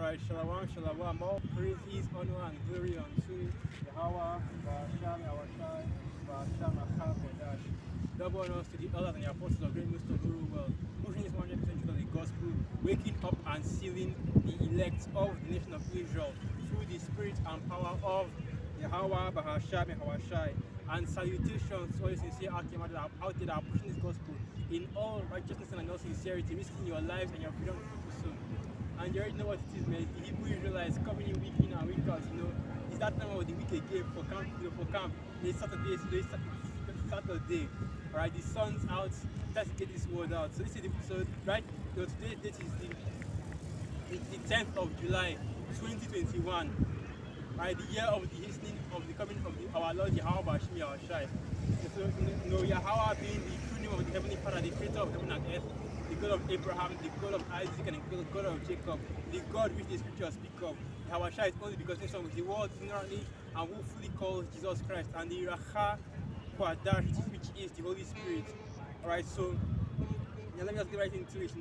Alright, Shalom, Shalom. All praise is honor and glory unto Yahweh, Basham, Yahweh, Basham, Achal, Kodash. Double honors to the elders and the apostles of great most of the world, pushing this 100% truth of the gospel, waking up and sealing the elect of the nation of Israel through the spirit and power of Yahweh, Bahasham, Yahweh. And salutations to all the sincere out there that are pushing this gospel in all righteousness and all sincerity, risking your lives and your freedom to do so. And you already know what it is, man. The Hebrew Israelites coming in week in and week out, It's that time of the week again for camp, for camp. It's Saturday, Saturday. Alright, the sun's out, let's get this word out. So this is today's date is the 10th of July, 2021. Right, the year of the hastening of the coming of our Lord Yahweh Bashmi Yahweh. So Yahweh being the true name of the Heavenly Father, the creator of heaven and earth, the God of Abraham, the God of Isaac, and the God of Jacob, the God which the scriptures speak of. Yahweh is only because this one was the world ignorantly and willfully calls Jesus Christ, and the Racha Kwadash, which is the Holy Spirit. Alright, so let me just get right into it.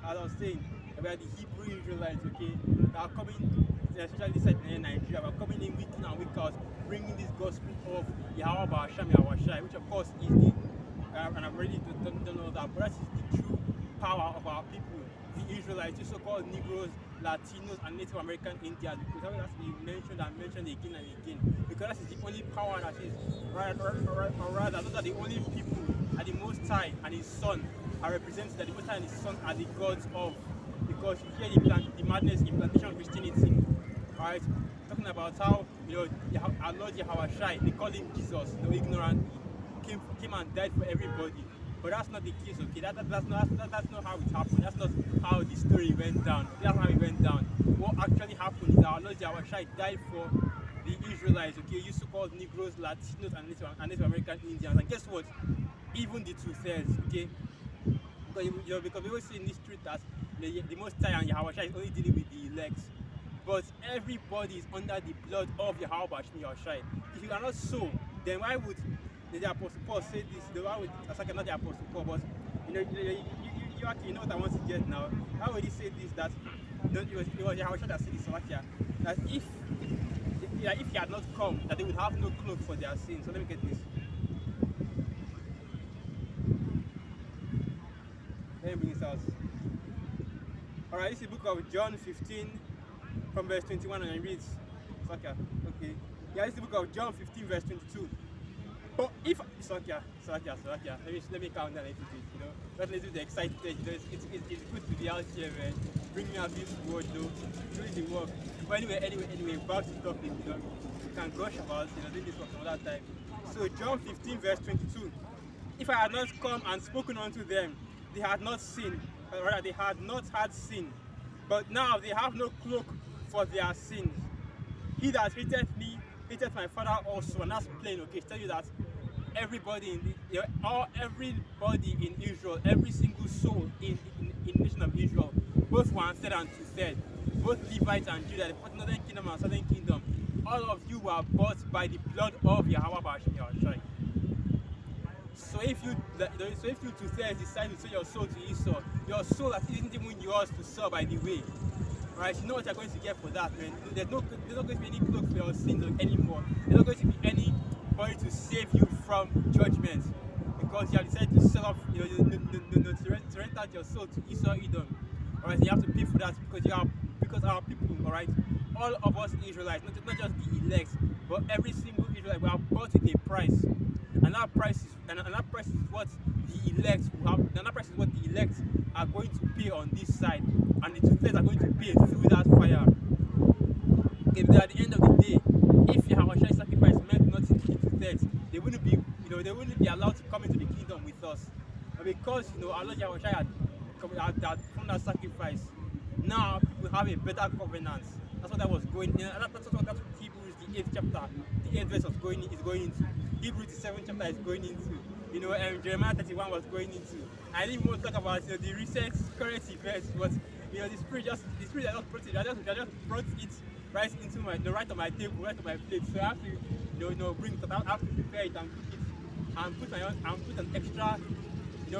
As I was saying, about the Hebrew Israelites, okay, that are coming, especially this side in Nigeria, are coming in week in and week out, bringing this gospel of Yahweh Basham Yahweh, which of course is the, and I've already don't know that, but that is the true power of our people, the Israelites, the so-called Negroes, Latinos, and Native American Indians, because that has to be mentioned again and again, because that is the only power that is, or rather, those are the only people that the Most High and His Son are represented, that the Most High and His Son are the gods of, because you hear the madness, implantation of Christianity, alright, talking about how, our Lord Yahweh, they call Him Jesus, ignorant, came and died for everybody. But that's not the case, okay? That's not how it happened. That's not how the story went down. That's how it went down. What actually happened is our Lord Yahweh died for the Israelites, okay? You so-called Negroes, Latinos, and Native American Indians. And guess what? Even the two-thirds, okay? Because we always say in this truth that the Most High and Yahweh is only dealing with the elect. But everybody is under the blood of Yahweh Bashmi Yahweh. If you are not so, then why would the Apostle Paul say this? Why would not the Apostle Paul, but you actually know what I want to get now. How would he say this? That it was Yahweh that said this, that if he had not come, that they would have no cloak for their sins. So let me get this. Let me bring this out. Alright, this is the book of John 15 from verse 21, and it reads, okay. Yeah, this is the book of John 15 verse 22. But if let me calm down a little bit, not let's do the excited, it's good to be out here, man. Bring me out this word, doing the work. But anyway, back to the topic, we can gush about doing this for some other time. So John 15 verse 22. If I had not come and spoken unto them, they had not sinned, or rather they had not had sin. But now they have no cloak for their sins. He that hated me hated my Father also, and that's plain, okay? Tell you that everybody everybody in Israel, every single soul in the nation of Israel, both 1/3 and 2/3, both Levites and Judah, both northern kingdom and southern kingdom, all of you were bought by the blood of Yahweh Bashmi Yahweh. So if you 2/3 decide to sell your soul to Esau, your soul that isn't even yours to sell, by the way, right? You know what you're going to get for that, man. There's not going to be any cloak for your sins anymore. There's not going to be anybody to save you from judgment, because you have decided to sell off, to rent out your soul to Esau Edom. Alright, so you have to pay for that because our people, alright, all of us Israelites, not just the elect, but every single Israelite, we are bought with a price, and that price is what the elect will have. And that price is what the elect are going to pay on this side, and the two-thirds are going to pay through that fire. Okay, because at the end of the day, if Yahweh sacrifice meant nothing to the two-thirds, they wouldn't be allowed to come into the kingdom with us. But because our Lord Yahweh had from that sacrifice, now we have a better covenant. That's what that was going in. That's what Hebrews, the 8th chapter, the 8th verse is going into. Hebrews, the 7th chapter is going into. Jeremiah 31 was going into. I didn't even want to talk about the recent current events, but the spirit just brought it. I just brought it right into the right on my table, right on my plate. So I have to bring it. I have to prepare it and cook it, and put an extra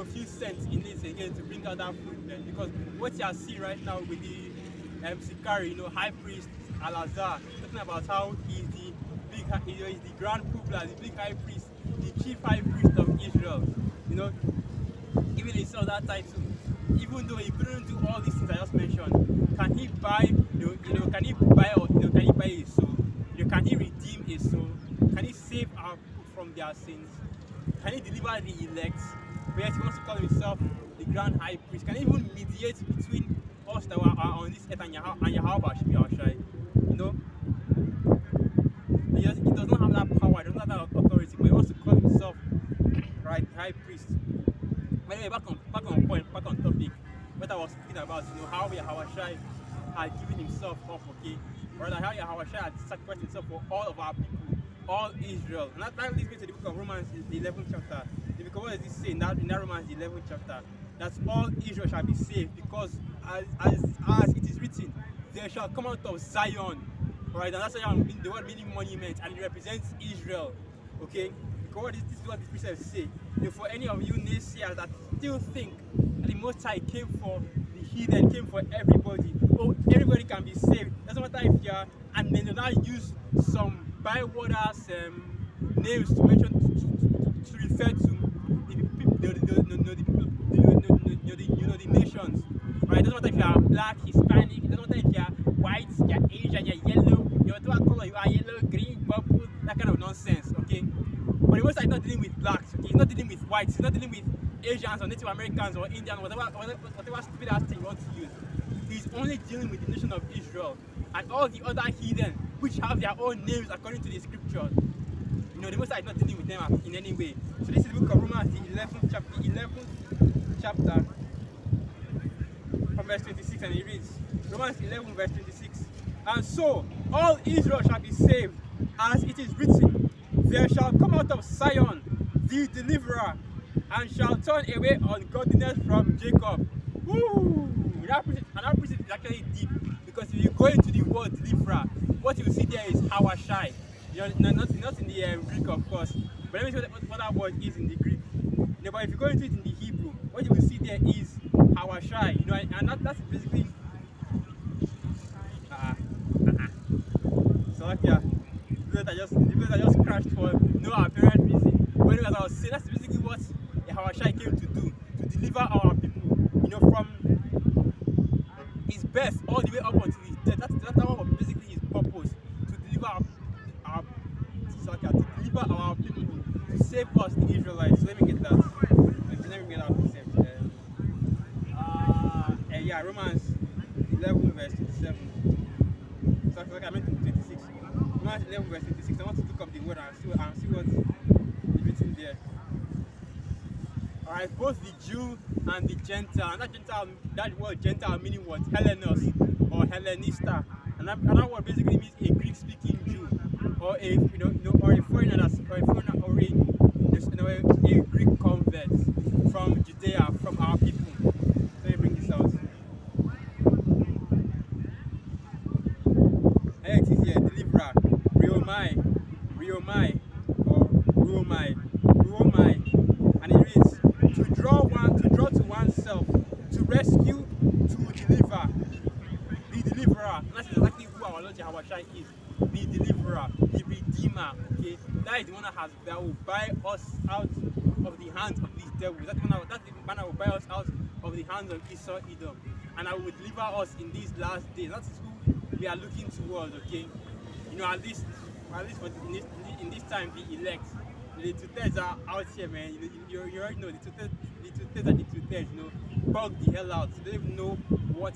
few cents in it again to bring out that food, man. Because what you are seeing right now with Sikari, high priest Alazar, talking about how he's the he's the grand pupla, the big high priest, the chief high priest of Israel. Even he saw that title, even though he couldn't do all these things I just mentioned, can he buy, can he buy, or can he buy a soul? Can he redeem a soul? Can he save our people from their sins? Can he deliver the elect? But yet he wants to call himself the grand high priest. Can he even mediate between us that are on this earth and Yahweh should be our shy? He does not have that power, he doesn't have that authority, but he wants to call himself high priest. Anyway, back on point, back on topic. What I was speaking about, how Yahushua had given himself up, okay? Or how Yahushua had sacrificed himself for all of our people, all Israel. And that leads me to the book of Romans, the 11th chapter. Because what does it say in that Romans, the 11th chapter? That all Israel shall be saved, because as it is written, they shall come out of Zion. Right, and that's why the word meaning monument, and it represents Israel. Okay? Because this is what the precepts say. For any of you naysayers that still think that the Most High came for the heathen, came for everybody, everybody can be saved. Doesn't matter if you are, and then they now use some byworders names to mention to refer to the nations. Right? It doesn't matter if you are black, Hispanic, it doesn't matter if you are white, you are Asian, you are yellow, whatever color you are, yellow, green, purple, that kind of nonsense, okay? But the Most High is not dealing with blacks, okay? He's not dealing with whites, he's not dealing with Asians or Native Americans or Indians, whatever stupid ass thing you want to use. He's only dealing with the nation of Israel and all the other heathen which have their own names according to the scriptures. The Most High is not dealing with them in any way. So this is the book of Romans, the 11th chapter, from verse 26, and it reads, Romans 11 verse 26. And so all Israel shall be saved, as it is written, there shall come out of Zion the deliverer, and shall turn away ungodliness from Jacob. Woo! That precept is actually deep, because if you go into the word deliverer, what you see there is Hawashai. Not in the Greek, of course, but let me see what that word is in the Greek. But if you go into it in the Hebrew, what you will see there is Hawashai. And that's basically so yeah, the place I just crashed for no apparent reason. But anyway, as I was saying, that's basically what Hawashai came to do, to deliver our people, from his birth all the way up until his death. That's was basically his purpose, to deliver our people, to save us, the Israelites. So let me get that. Let me get that concept. Yeah, Romans 11 verse 27. So like I meant 26. Romans 11 verse 26. I want to look up the word and see what is written there. Alright, both the Jew and the Gentile. And that word Gentile meaning what? Hellenos or Hellenista. And that word basically means a Greek-speaking Jew, or a or a foreigner or a Greek convert from Judea, from our people. Let me bring this out. Here it is here, deliverer, Riomai, or Ruomai, and it reads, to draw to oneself, to rescue, to deliver, the deliverer. And that's exactly who our Lord Yahushua is, the deliverer, the redeemer. Okay, that is the one that will buy us out of the hands of these devils. That's the man that will buy us out of the hands of Esau, Edom, and I will deliver us in these last days. That is who we are looking towards. Okay, at least in this time, the elect, the two-thirds are out here, man. You already know the two-thirds are the two-thirds. Bug the hell out. They don't even know what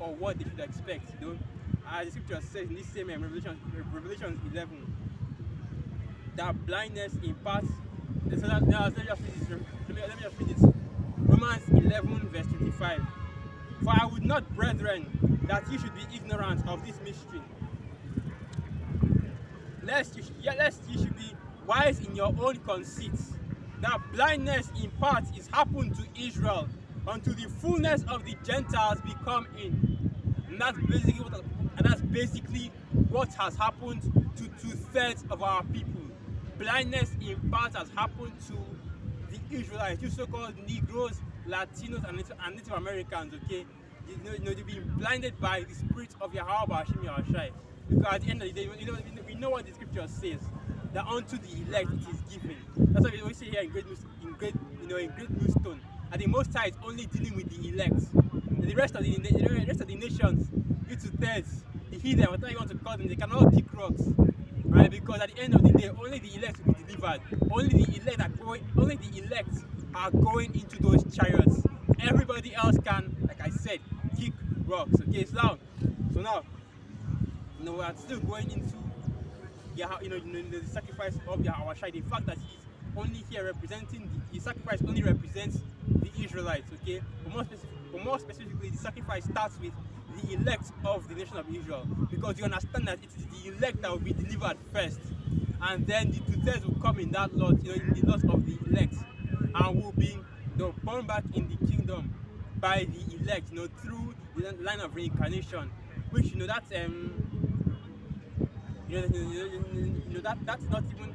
or what they should expect. As the scripture says in this same Revelation 11, that blindness in part. So let me just read this. Romans 11 verse 25. For I would not, brethren, that ye should be ignorant of this mystery, lest ye should be wise in your own conceits, that blindness in part is happened to Israel, until the fullness of the Gentiles be come in. And that's basically what has happened to two-thirds of our people. Blindness in part has happened to the Israelites, you so-called Negroes, Latinos, and Native Americans. Okay, they've been blinded by the spirit of Yahweh Hashem Yahushai. Because at the end of the day, we know what the scripture says, that unto the elect it is given. That's what we always say here in great millstone. And the Most High is only dealing with the elect. And the rest of the nations, you two-thirds, the heathen, whatever you want to call them, they cannot kick rocks. Right? Because at the end of the day, only the elect will be delivered. Only the elect are going into those chariots. Everybody else can, like I said, kick rocks. Okay, so now we are still going into the sacrifice of Yahweh Shai. The fact that he's only here representing the sacrifice only represents the Israelites. Okay, but more specifically, the sacrifice starts with the elect of the nation of Israel, because you understand that it is the elect that will be delivered first, and then the two-thirds will come in that lot, in the lot of the elect, and will be born back in the kingdom by the elect, through the line of reincarnation, which that's that's not even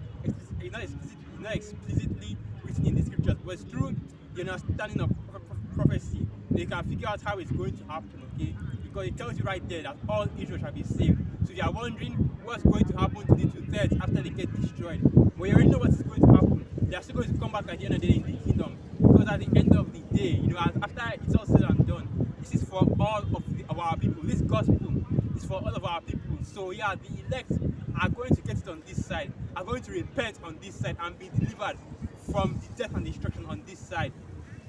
not explicitly written in the scriptures, but it's through the understanding of prophecy. You can figure out how it's going to happen, okay? Because it tells you right there that all Israel shall be saved. So if you are wondering what's going to happen to the two-thirds after they get destroyed, well, you already know what is going to happen. They are still going to come back at the end of the day in the kingdom. Because at the end of the day, after it's all said and done, this is for all of our people. This gospel is for all of our people. So yeah, the elect are going to get it on this side, are going to repent on this side and be delivered from the death and destruction on this side.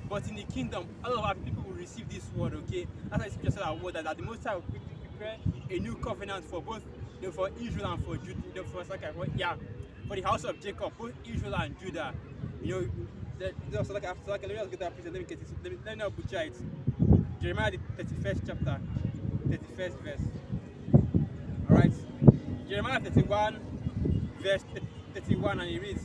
But in the kingdom, all of our people will receive this word, okay? That's why the scripture said our word, that the Most High will prepare a new covenant for both, for Israel and for Judah, for the house of Jacob, both Israel and Judah. Let me not butcher it. Jeremiah the 31st chapter, 31st verse. Alright? Jeremiah 31, verse 31, and it reads,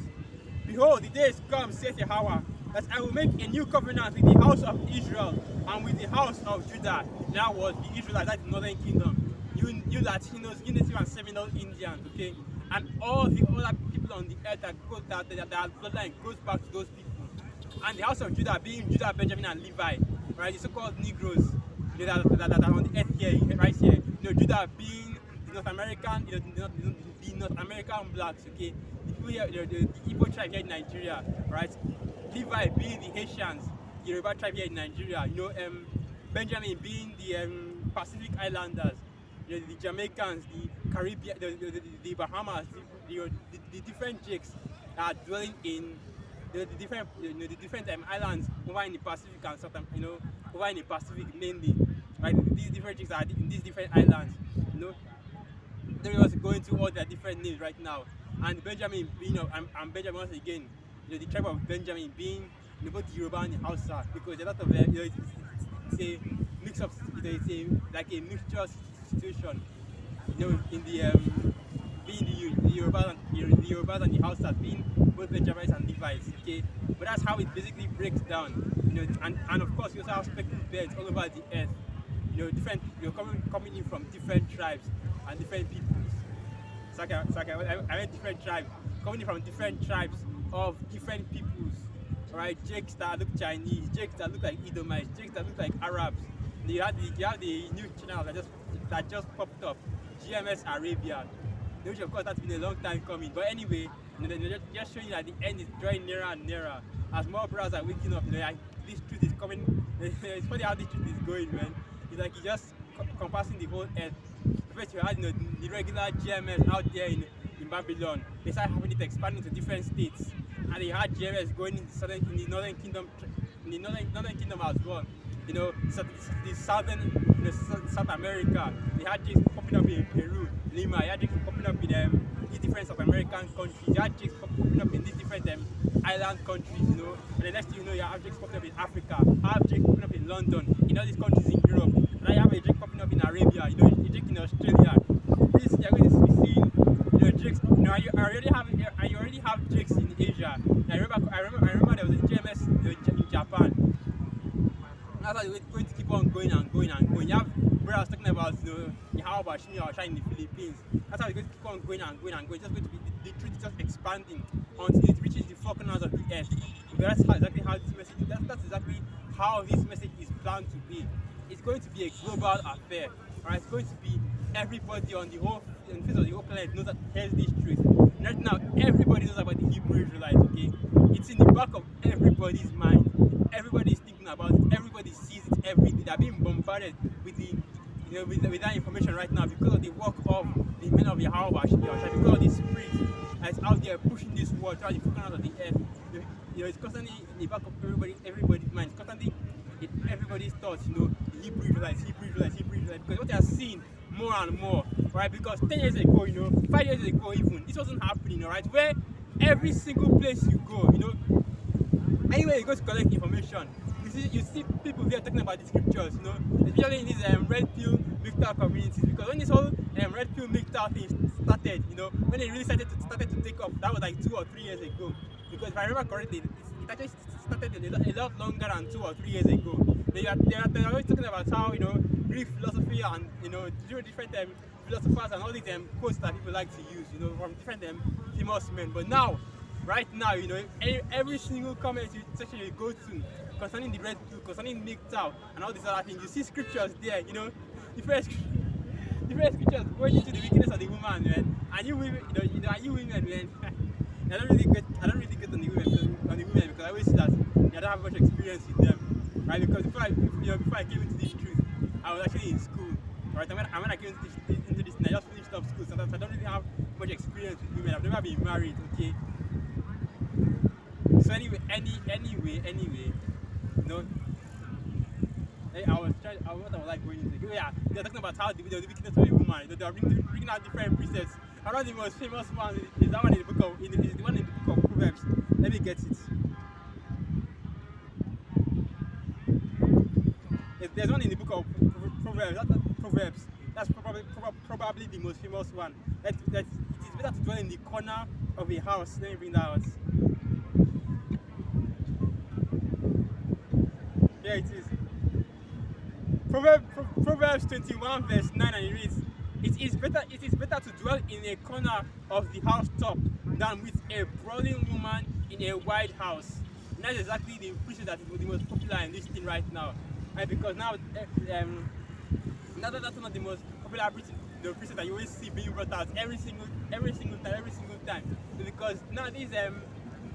"Behold, the days come, saith Yahweh, that I will make a new covenant with the house of Israel and with the house of Judah." Now was the Israelites, that's the northern kingdom. You Latinos, you Native and Seminole Indians, okay? And all the other people on the earth that bloodline goes back to those people. And the house of Judah being Judah, Benjamin, and Levi, right? The so-called Negroes that are on the earth here, right here. Judah being the North American, the North American blacks, okay? The people here, the Igbo tribe here in Nigeria, right? Levi being the Haitians, the Yoruba tribe here in Nigeria, Benjamin being the Pacific Islanders, the Jamaicans, the Caribbean, the Bahamas, the different Jakes that are dwelling in the different islands over in the Pacific and over in the Pacific mainly, right? These different Jakes are in these different islands, They're also going through all their different names right now, and Benjamin being and Benjamin once again. The tribe of Benjamin being both the Yoruba and the Hausa, because a lot of it's a mix of like a mixture situation. In the being the Yorubas and the Hausas being both Benjamites and Levites, okay. But that's how it basically breaks down. And of course we also have speckled beds all over the earth. Different coming in from different tribes and different peoples. I meant different tribes coming in from different tribes of different peoples, right? Jakes that look Chinese, Jakes that look like Edomites, Jakes that look like Arabs. You have the new channel that just popped up, GMS Arabia, which of course that's been a long time coming. But anyway, they're just showing you that the end is drawing nearer and nearer as more brothers are waking up. This truth is coming. It's funny how this truth is going, man. It's like it's just compassing the whole earth. First you had the regular GMS out there in Babylon. They started having it expanding to different states, and they had GMS going in the northern kingdom, as well. The southern South America. They had jigs popping up in Peru, Lima. They had jigs popping up in these different South American countries. They had jigs popping up in these different island countries. And the next thing you know, you have jigs popping up in Africa. You have jigs popping up in London. In all these countries in Europe. And you have a jig popping up in Arabia. A jig in Australia. This you're going to be seeing. Jigs, you already have jigs in Asia. I remember there was a GMS in Japan. That's how it's going to keep on going and going and going. You have brothers talking about how about Shini in the Philippines. That's how it's going to keep on going and going and going. It's just going to be the truth is just expanding until it reaches the four corners of the earth. That's exactly how this message. That's exactly how this message is planned to be. it's going to be a global affair. Alright, it's going to be everybody on the face of the whole planet knows that here's this truth. Right now, everybody knows about the Hebrew Israelites, okay? It's in the back of everybody's mind. Everybody's thinking about it, everybody sees it every day. They're being bombarded with with that information right now because of the work of the men of Yahweh, because of the spirit that's out there pushing this world, trying to out of the earth. It's constantly in the back of everybody's mind. It's constantly in everybody's thoughts, the Hebrew Israelites, because what they are seeing more and more, right? Because 10 years ago, 5 years ago even, this wasn't happening, right? Where every single place you go, anywhere you go to collect information, you see people there talking about the scriptures, especially in these red pill MGTOW communities. Because when this whole red pill MGTOW thing started, when it really started to take off, that was like 2 or 3 years ago. Because if I remember correctly, it actually started a lot longer than 2 or 3 years ago. They are always talking about how Greek philosophy and different philosophers and all these quotes that people like to use, from different famous men. But now, right now, every single comment section you go to concerning the red pill, concerning MGTOW and all these other things, you see scriptures there, the first scriptures going into the wickedness of the woman, man. And you women, you women, man. I don't really get on the women because I always see that I don't have much experience with them, right? Because before I came into this truth, I was actually in school, right? And when I came into this, I just finished up school, so I don't really have much experience with women. I've never been married, okay? So anyway, what I was like going into. Yeah, they're talking about how the wickedness of a woman. They are bringing out different precepts. One of the most famous ones is that one in the book of Proverbs. Let me get it. There's one in the book of Proverbs. That's probably the most famous one. It is better to dwell in the corner of a house. Let me bring that out. Here it is. Proverbs 21 verse 9, and it reads, It is better to dwell in a corner of the housetop than with a brawling woman in a wide house. And that's exactly the precept that is the most popular in this thing right now. Right? Because now, that's one of the most popular precept that you always see being brought out every single time. Because now these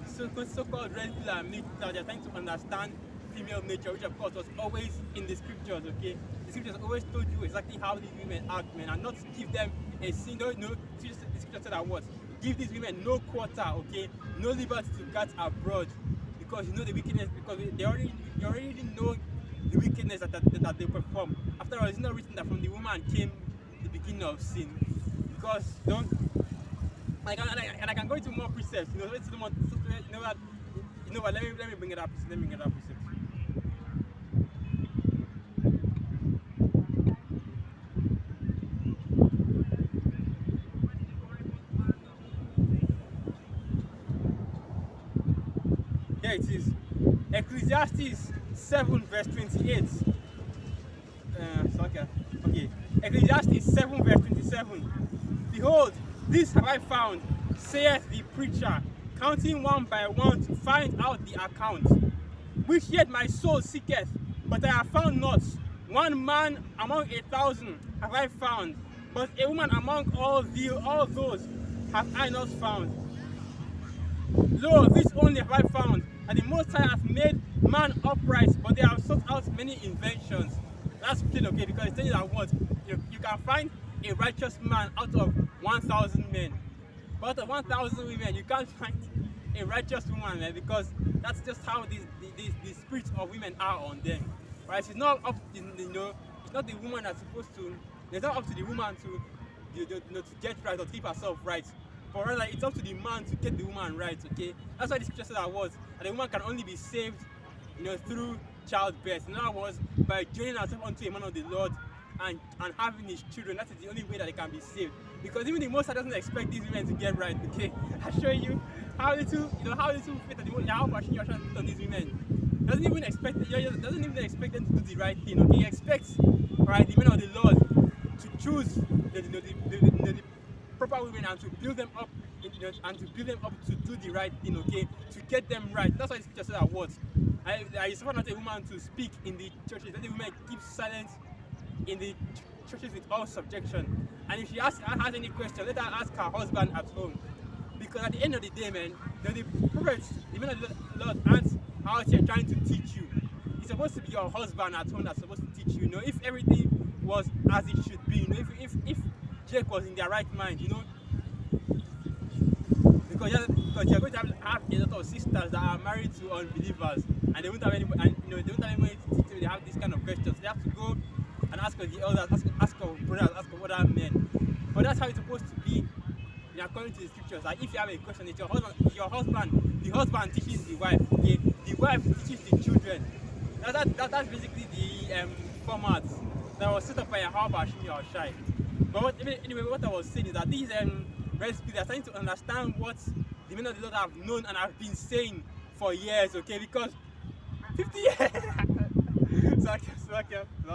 so-called red pill and MGTOW, they're trying to understand female nature, which of course was always in the scriptures, okay? The scriptures always told you exactly how these women act, man, and not to give them a single, the scripture said that what? Give these women no quarter, okay? No liberty to cut abroad, because the wickedness, because they already know the wickedness that they perform. After all, it's not written that from the woman came the beginning of sin, because I can go into more precepts, let me bring it up. Here it is. Ecclesiastes 7 verse 28. Okay. Ecclesiastes 7 verse 27. Behold, this have I found, saith the preacher, counting one by one to find out the account. Which yet my soul seeketh, but I have found not. One man among 1,000 have I found, but a woman among all those have I not found. Lo, this only have I found, and the Most High hath made man upright, but they have sought out many inventions. That's plain, okay, because it's telling you that what you can find a righteous man out of 1,000 men, but out of 1,000 women you can't find a righteous woman, man, because that's just how the spirits of women are on them, right? It's not up to it's not the woman that's supposed to. It's not up to the woman to get right or keep herself right. But rather, it's up to the man to get the woman right, okay? That's why the scripture said that the woman can only be saved, through childbirth. In other words, by joining herself unto a man of the Lord and having his children. That is the only way that they can be saved. Because even the Most High doesn't expect these women to get right, okay? I show you how little faith that the Most High put on these women. Doesn't even expect them to do the right thing, okay? He expects, right, the men of the Lord to choose the proper women and to build them up, to do the right thing, okay, to get them right. That's why the scripture says that what, I suffer not a woman to speak in the churches. Let the women keep silence in the churches with all subjection. And if she has any question, let her ask her husband at home. Because at the end of the day, man, the prophets, the men of the Lord aren't out here trying to teach you. It's supposed to be your husband at home that's supposed to teach you. You know, if everything was as it should be, you know, if Jake was in their right mind, you know, because you're going to have a lot of sisters that are married to unbelievers, and they won't have anybody, and you know, they won't have anybody to teach them. They have these kind of questions. They have to go and ask of the elders, ask of brothers, ask of other men. But that's how it's supposed to be. According to the scriptures, like if you have a question, it's your husband. The husband teaches the wife. Okay, the wife teaches the children. That's basically the format that was set up by How Shimi or Shai. But anyway, what I was saying is that these recipes are trying to understand what the men of the Lord have known and have been saying for years. Okay, because 50 years. Slakia. I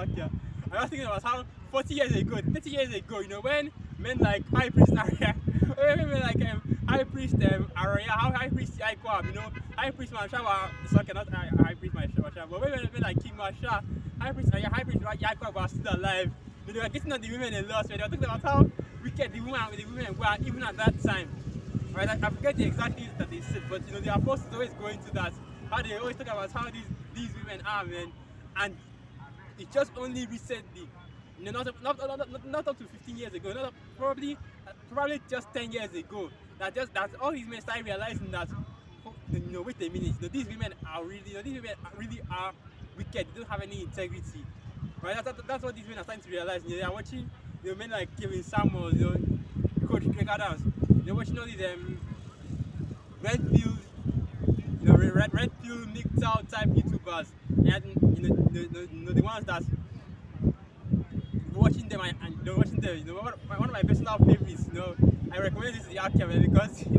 was thinking about how 40 years ago, 30 years ago, you know, when men like High Priest Arya, men like High Priest Arya, how High Priest Yaquab, you know, High Priest Mashawa, not High Priest Mashawa, but when men like King Masha, High Priest Yaquab were still alive, they were getting on the women in loss, right? They were talking about how wicked the women were even at that time. Right? I forget the exact things that they said, but you know, the apostles always go into that, how they always talk about how these women are, man, and it's just only recently, you know, not up to 15 years ago, probably just 10 years ago, that all these men started realizing that, you know, wait a minute, you know, these women really are wicked. They don't have any integrity, right? That's what these men are starting to realize. You know, they are watching, you know, men like Kevin Samuels, you know, Coach Craig Adams. They're watching all these red pill, you know, red pill, MGTOW type YouTubers, and you know, the ones that watching them and you know, you know, one of my personal favorites, you know, I recommend this to the Archive because he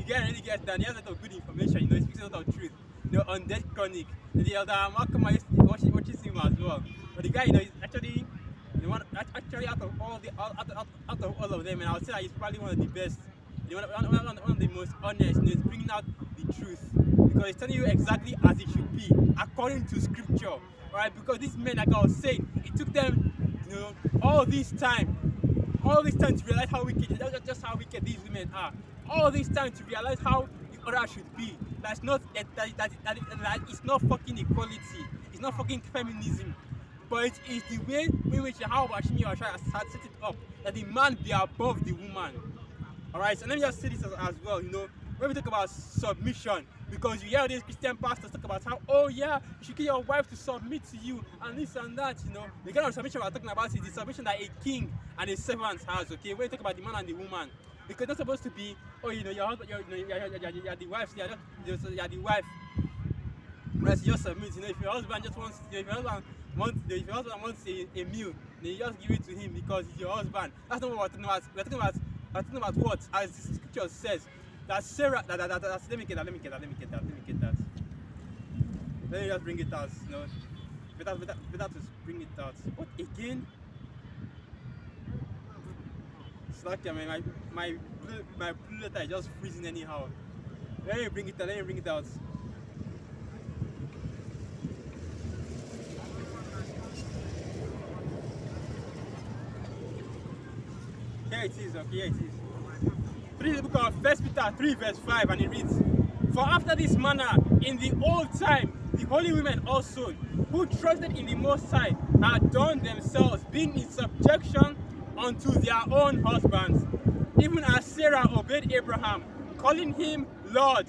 really gets down. He has a lot of good information, you know, he speaks a lot of truth, you know, on Death Chronic. The elder Malcolm, I used to watch him as well. But the guy, you know, is actually the one, actually out of all of them, and I would say that he's probably one of the best, you know, one of the most honest, you know, he's bringing out the truth because he's telling you exactly as it should be according to scripture, right? Because these men, like I was saying, it took them, you know, all this time to realize how wicked, just how wicked these women are. All this time to realize how the other should be. That's not that it's not fucking equality. It's not fucking feminism. But it is the way in which how Shimi has set it up that the man be above the woman. Alright, so let me just say this as well, you know, when we talk about submission, because you hear these Christian pastors talk about how, oh yeah, you should get your wife to submit to you and this and that, you know. The kind of submission we're talking about is the submission that a king and a servant has, okay? When you talk about the man and the woman, because it's not supposed to be, oh, you know, your husband, you're the wife, you're the wife, right? So you just submit, you know. If your husband just wants, you know, if your husband wants a meal, then you just give it to him because he's your husband. That's not what we're talking about. We're talking about what, as the scripture says, that Sarah, let me get that. Let me just bring it out, you know. Better to bring it out. What again? It's like, I mean, my blue letter is just freezing anyhow. Let me bring it out. Here it is, okay, here it is. Read the book of 1 Peter 3 verse 5 and it reads, for after this manner in the old time the holy women also who trusted in the Most High had done themselves being in subjection unto their own husbands, even as Sarah obeyed Abraham, calling him Lord,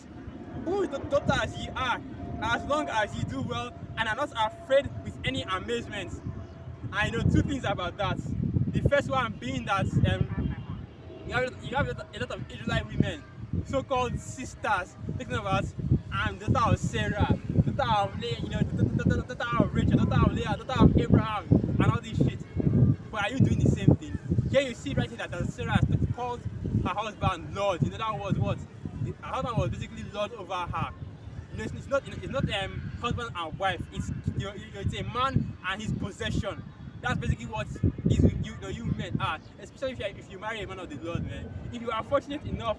whose daughters ye are, as long as ye do well and are not afraid with any amazement. I know two things about that. The first one being that you have a lot of Israelite women, so-called sisters, talking about the daughter of Sarah, the daughter of Leah, you know, the daughter of Rachel, the daughter of Leah, the daughter of Abraham, and all this shit. But are you doing the same thing? Here you see right here that Sarah has called her husband Lord. You know, that was what? Her husband was basically Lord over her. You know, it's not husband and wife. It's a man and his possession. That's basically what you men are, especially if you marry a man of the Lord, man. If you are fortunate enough,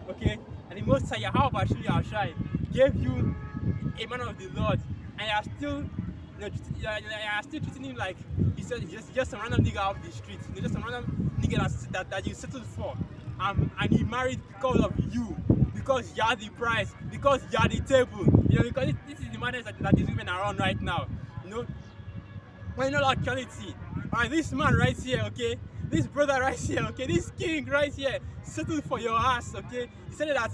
okay, and the Most High, how about Shai, gave you a man of the Lord, and you are still, you are still treating him like he's just a random nigga off the street, just a random nigga that you settled for, and he married because of you, because you are the price, because you are the table, because this is the madness that these women are on right now, when you know the actuality. Alright, this man right here, okay, this brother right here, okay, this king right here, settled for your ass, okay. He said that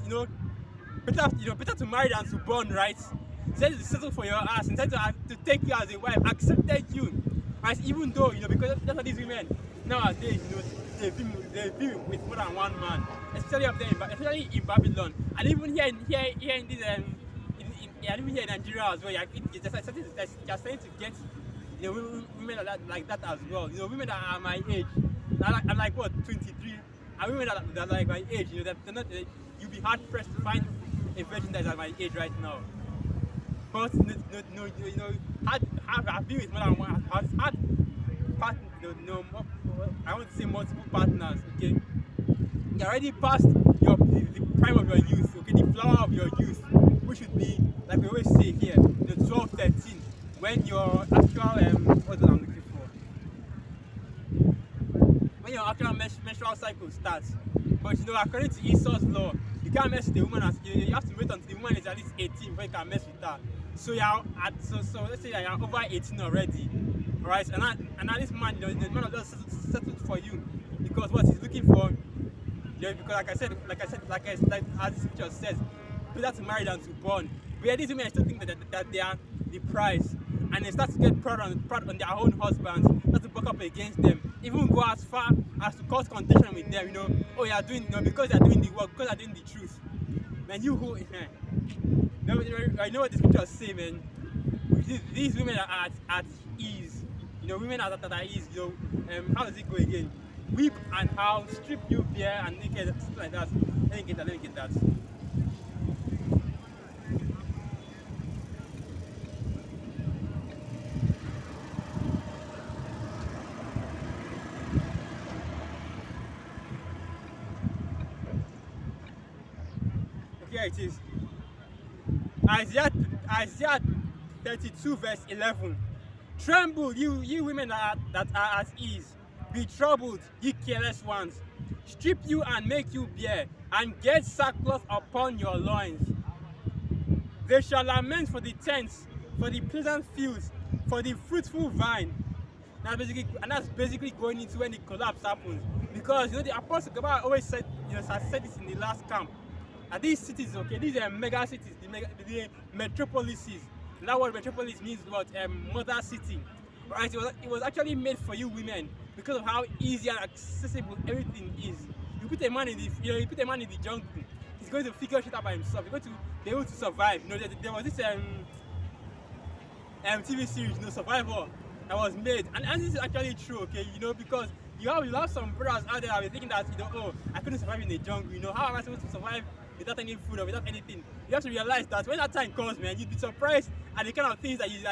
better to marry than to burn, right? He said to settle for your ass, and said to take you as a wife, accepted you, right? Even though because that's what these women nowadays, they've been with more than one man, especially in Babylon, and even here in this even here in Nigeria as well. You're starting to get women like that as well. Women that are my age, I'm like what 23, and women that are like my age. They're not. You'll be hard pressed to find a virgin that is at my age right now. But I've been with more than one. I've had I want to say multiple partners. Okay, you're already past the prime of your youth. Okay, the flower of your youth, which should be like we always say here, 12, 13. When your actual what I'm looking for, when your actual menstrual cycle starts. But according to Esau's law, you can't mess with the woman you have to wait until the woman is at least 18 before you can mess with her. So let's say that you're over 18 already, right? And now this man, the man will just settled for you because what he's looking for, because like as the scripture says, better to marry than to burn. But yeah, these women still think that they are the prize, and they start to get proud on their own husbands, start to buck up against them, even go as far as to cause contention with them. Oh, you are doing, because they are doing the work, because they are doing the truth. Man, I know what the scriptures say, man. These women are at ease. Women are at ease. How does it go again? Weep and howl, strip you bare and naked, something like that. Let me get that. Here it is. Isaiah 32 verse 11. Tremble, you women that are at ease. Be troubled, ye careless ones. Strip you and make you bare, and get sackcloth upon your loins. They shall lament for the tents, for the pleasant fields, for the fruitful vine. That's basically going into when the collapse happens. Because the Apostle Gabal always said, has said this in the last camp. And these cities, okay, these are mega cities, the metropolises. That word metropolis means what? Mother city. Right? It was actually made for you women because of how easy and accessible everything is. You put a man in the jungle, he's going to figure shit out by himself. He's going to be able to survive. There was this TV series, Survivor, that was made, and this is actually true, okay, because you have some brothers out there that are thinking that, I couldn't survive in the jungle, how am I supposed to survive without any food or without anything? You have to realize that when that time comes, man, you'd be surprised at the kind of things that you'll be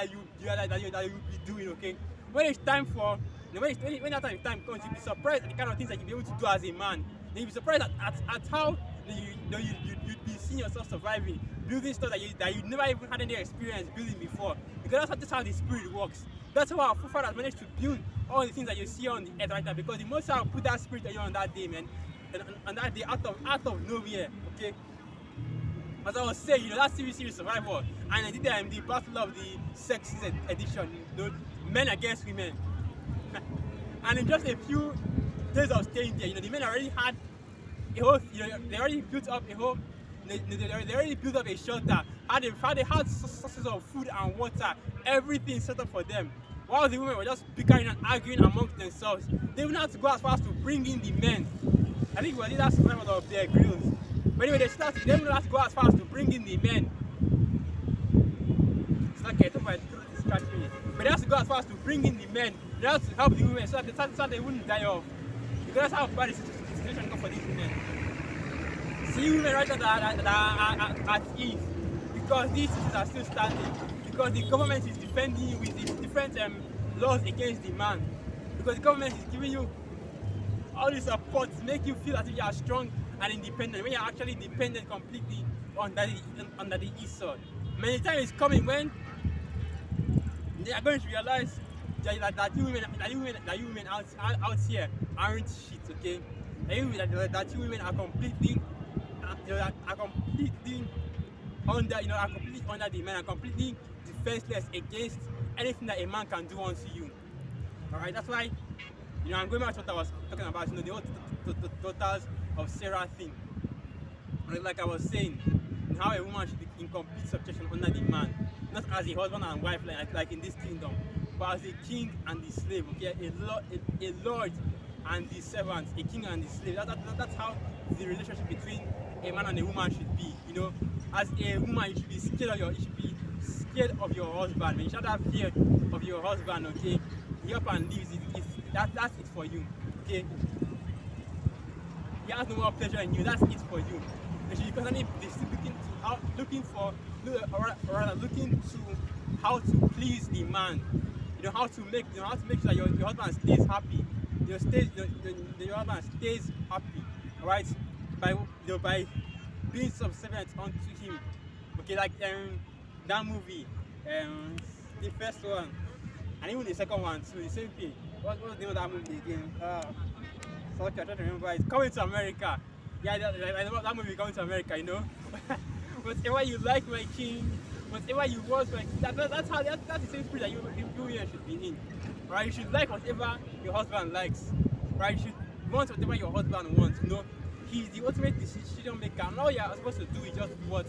doing, okay? When it's time for, when that time comes, you'll be surprised at the kind of things that you'll be able to do as a man. Then you'll be surprised at how you'd be seeing yourself surviving, building stuff that you never even had any experience building before. Because that's how the spirit works. That's how our forefathers managed to build all the things that you see on the earth right now. Because the Most High put that spirit on you on that day, man. And that day out of nowhere, okay? As I was saying, that series Survivor, and I did the Battle of the Sexes edition, men against women. And in just a few days of staying there, the men already had a whole, they already built up a whole, they already built up a shelter, they had sources of food and water, everything set up for them. While the women were just bickering and arguing amongst themselves, they didn't have to go as far as to bring in the men. I think we did that survival of their grills. But anyway, they didn't have to go as far as to bring in the men. It's okay, I thought my throat is scratching me. But they have to go as far as to bring in the men. They have to help the women so that they wouldn't die off. Because that's how bad the situation got for these women. See women right now that are at ease. Because these cities are still standing. Because the government is defending you with its different laws against the man. Because the government is giving you all this support to make you feel as if you are strong and independent when you're actually dependent completely under the Esau. Many times it's coming when they are going to realize that you women out here aren't shit, okay? That you women are completely, are completely are completely under the man, are completely defenseless against anything that a man can do unto you. All right, that's why I'm going back to what I was talking about. The whole daughters of Sarah thing. Like I was saying, how a woman should be in complete subjection under the man, not as a husband and wife like in this kingdom, but as a king and the slave. Okay, a lord and the servant, a king and the slave. That's how the relationship between a man and a woman should be. As a woman, you should be scared of your husband. You should have fear of your husband. Okay, he up and leaves. That's it for you. Okay, he has no more pleasure in you. That's it for you. You should be constantly looking to how to please the man. How to make sure that your husband stays happy. Your husband stays happy. All right, by being subservient unto him. Okay, like that movie, the first one, and even the second one too, the same thing. What was the name of that movie again? So I try to remember. It's Coming to America. Yeah, that movie, Coming to America. Whatever you like, my king. Whatever you want, like that's the same spirit that you should be in. Right? You should like whatever your husband likes. Right? You should want whatever your husband wants. He's the ultimate decision maker. And all you're supposed to do is just what,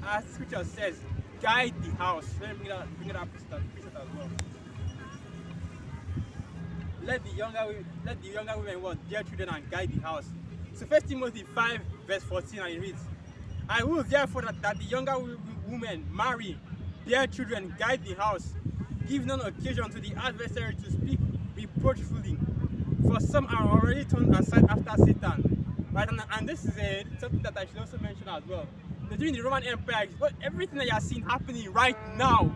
as the scripture says, guide the house. Let me bring it up as well. Let the younger women what, their children and guide the house. So 1 Timothy 5 verse 14, and it reads, I will therefore that the younger women marry, bear children, guide the house, give none occasion to the adversary to speak reproachfully, for some are already turned aside after Satan. Right, and this is something that I should also mention as well. During the Roman Empire, everything that you are seeing happening right now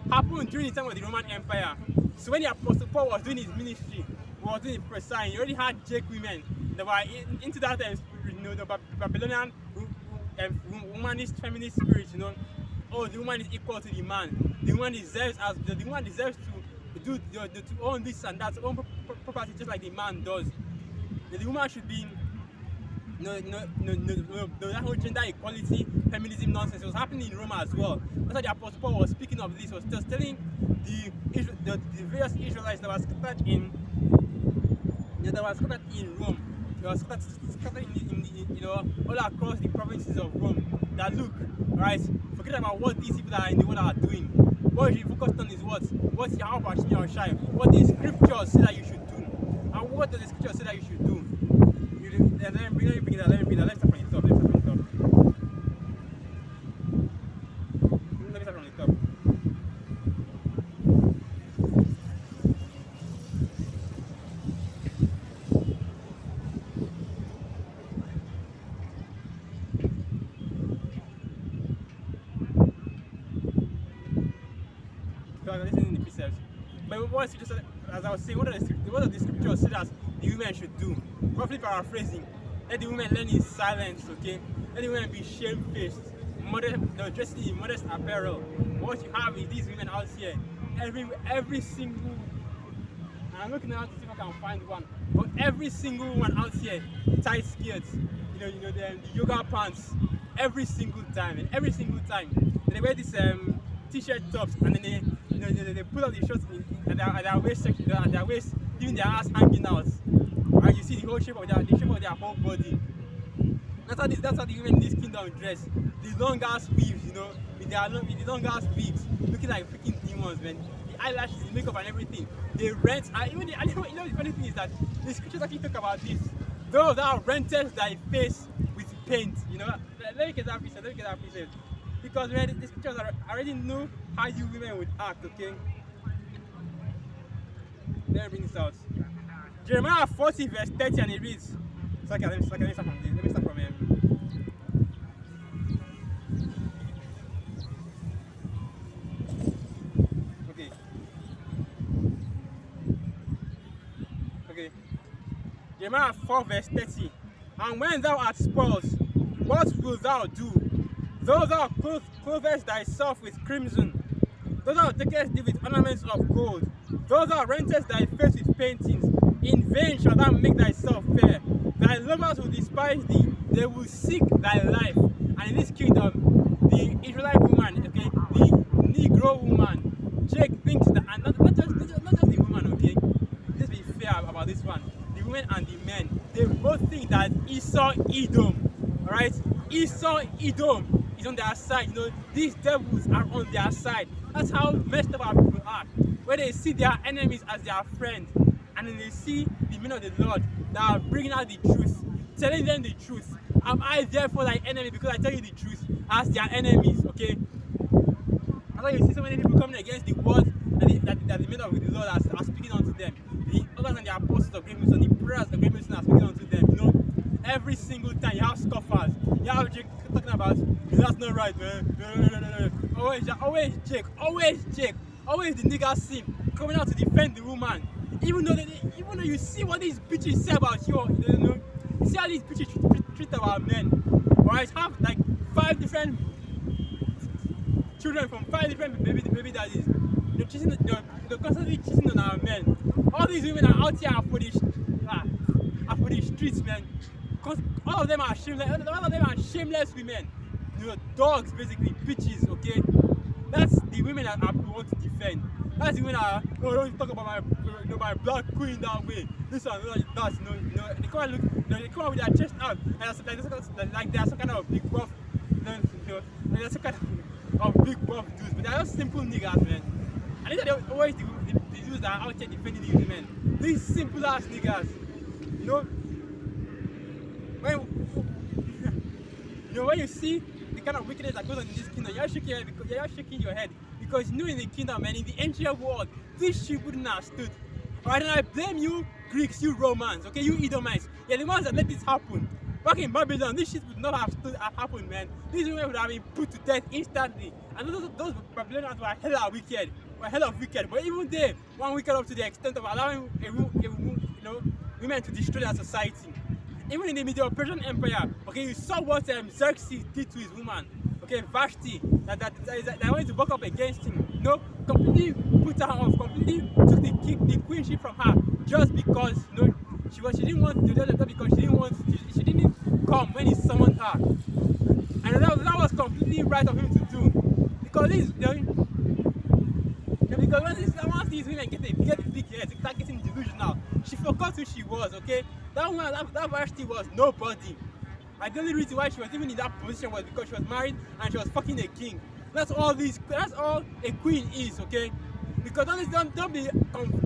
happened during the time of the Roman Empire. So when the Apostle Paul was doing his ministry, he was doing prophesying, he already had Jake women that were into that the Babylonian womanist feminist spirit. Oh, the woman is equal to the man. The woman deserves to own this and that, to own property just like the man does. The woman should be that whole gender equality, feminism nonsense. It was happening in Rome as well. That's why the Apostle Paul was speaking of this. He was just telling the various Israelites that were scattered in Rome. They were scattered in all across the provinces of Rome. That look, right? Forget about what these people that are in the world are doing. What you should focus on is what's your house or shine. What the scriptures say that you should do, and what does the scripture say that you should do. Let me bring that. Let's start from the top. Let me start from the top. So I'm listening to the precepts. But what is just as I was saying, what does the scripture say that the women should do? Roughly paraphrasing, let the women learn in silence, okay? Let the women be shamefaced, dressed in modest apparel. What you have is these women out here, every single, and I'm looking out to see if I can find one, but every single one out here, tight skirts, the yoga pants, every single time, they wear this t-shirt tops, and then they pull up the shorts at their waist section, at their waist, leaving their ass hanging out. And you see the whole shape of their whole body. That's how the women in this kingdom dress. The long ass weaves, with the long ass wigs, looking like freaking demons, man. The eyelashes, the makeup, and everything. They rent, and the funny thing is that the scriptures actually talk about this. Those that are rented their face with paint, Let me get that precept. Because man, the scriptures already know how you women would act, okay? Let me bring this out. Jeremiah 40 verse 30, and it reads, let me start from Okay. Jeremiah 4 verse 30. And when thou art spoiled, what wilt thou do? Though thou clothes thyself with crimson, Those are takers deal with ornaments of gold. Those are renters thy face with paintings. In vain shall thou make thyself fair. Thy lovers will despise thee, they will seek thy life. And in this kingdom, the Israelite woman, okay, the Negro woman, Jake thinks that, and not just the woman, okay, let's be fair about this one. The women and the men, they both think that Esau Edom, alright? Esau Edom is on their side. You know, these devils are on their side. That's how messed up our people are. Where they see their enemies as their friends, and then they see the men of the Lord that are bringing out the truth, telling them the truth. Am I therefore thy enemy because I tell you the truth as their enemies, okay? That's why you see so many people coming against the word that the men of the Lord are speaking unto them. The others and the apostles of great mission, the prayers of great mission are speaking unto them. You know, every single time you have scoffers, you have Jake talking about, that's not right, man. No. Always Jake, always the nigga sim coming out to defend the woman. Even though you see what these bitches say about you, you know, you see how these bitches treat our men. Alright, have like 5 different children from 5 different baby daddies. They're constantly cheating on our men. All these women are out here for the streets, man. Because all of them are shameless women. You know, dogs basically, bitches, okay? That's the women that we want to defend. That's the women that don't talk about my black queen that way. This one, that, they come and look, they come out with their chest out, and like they're some kind of big buff, they're some kind of big buff dudes, but they're just simple niggas, man. And these are always the dudes that are out here defending these women. These simple ass niggas, you know. When you see the kind of wickedness that goes on in this kingdom, you're shaking your head because you know in the kingdom, man, in the ancient world, this shit wouldn't have stood. Alright, and I blame you Greeks, you Romans, okay, you Edomites. You're the ones that let this happen. Back in Babylon, this shit would not have happened, man. These women would have been put to death instantly. And those Babylonians were hella wicked. But even they weren't wicked up to the extent of allowing women to destroy their society. Even in the Medo-Persian Empire, okay, you saw what Xerxes did to his woman, okay, Vashti, that went to buck up against him, you know, completely put her off, completely took the queenship from her, just because, you know, she didn't want to do that because she didn't come when he summoned her, and that was completely right of him to do, because once these women get the big heads, they start getting delusional. She forgot who she was, okay? That woman, that Vashti was nobody. And the only reason why she was even in that position was because she was married and she was fucking a king. That's all a queen is, okay? Because don't be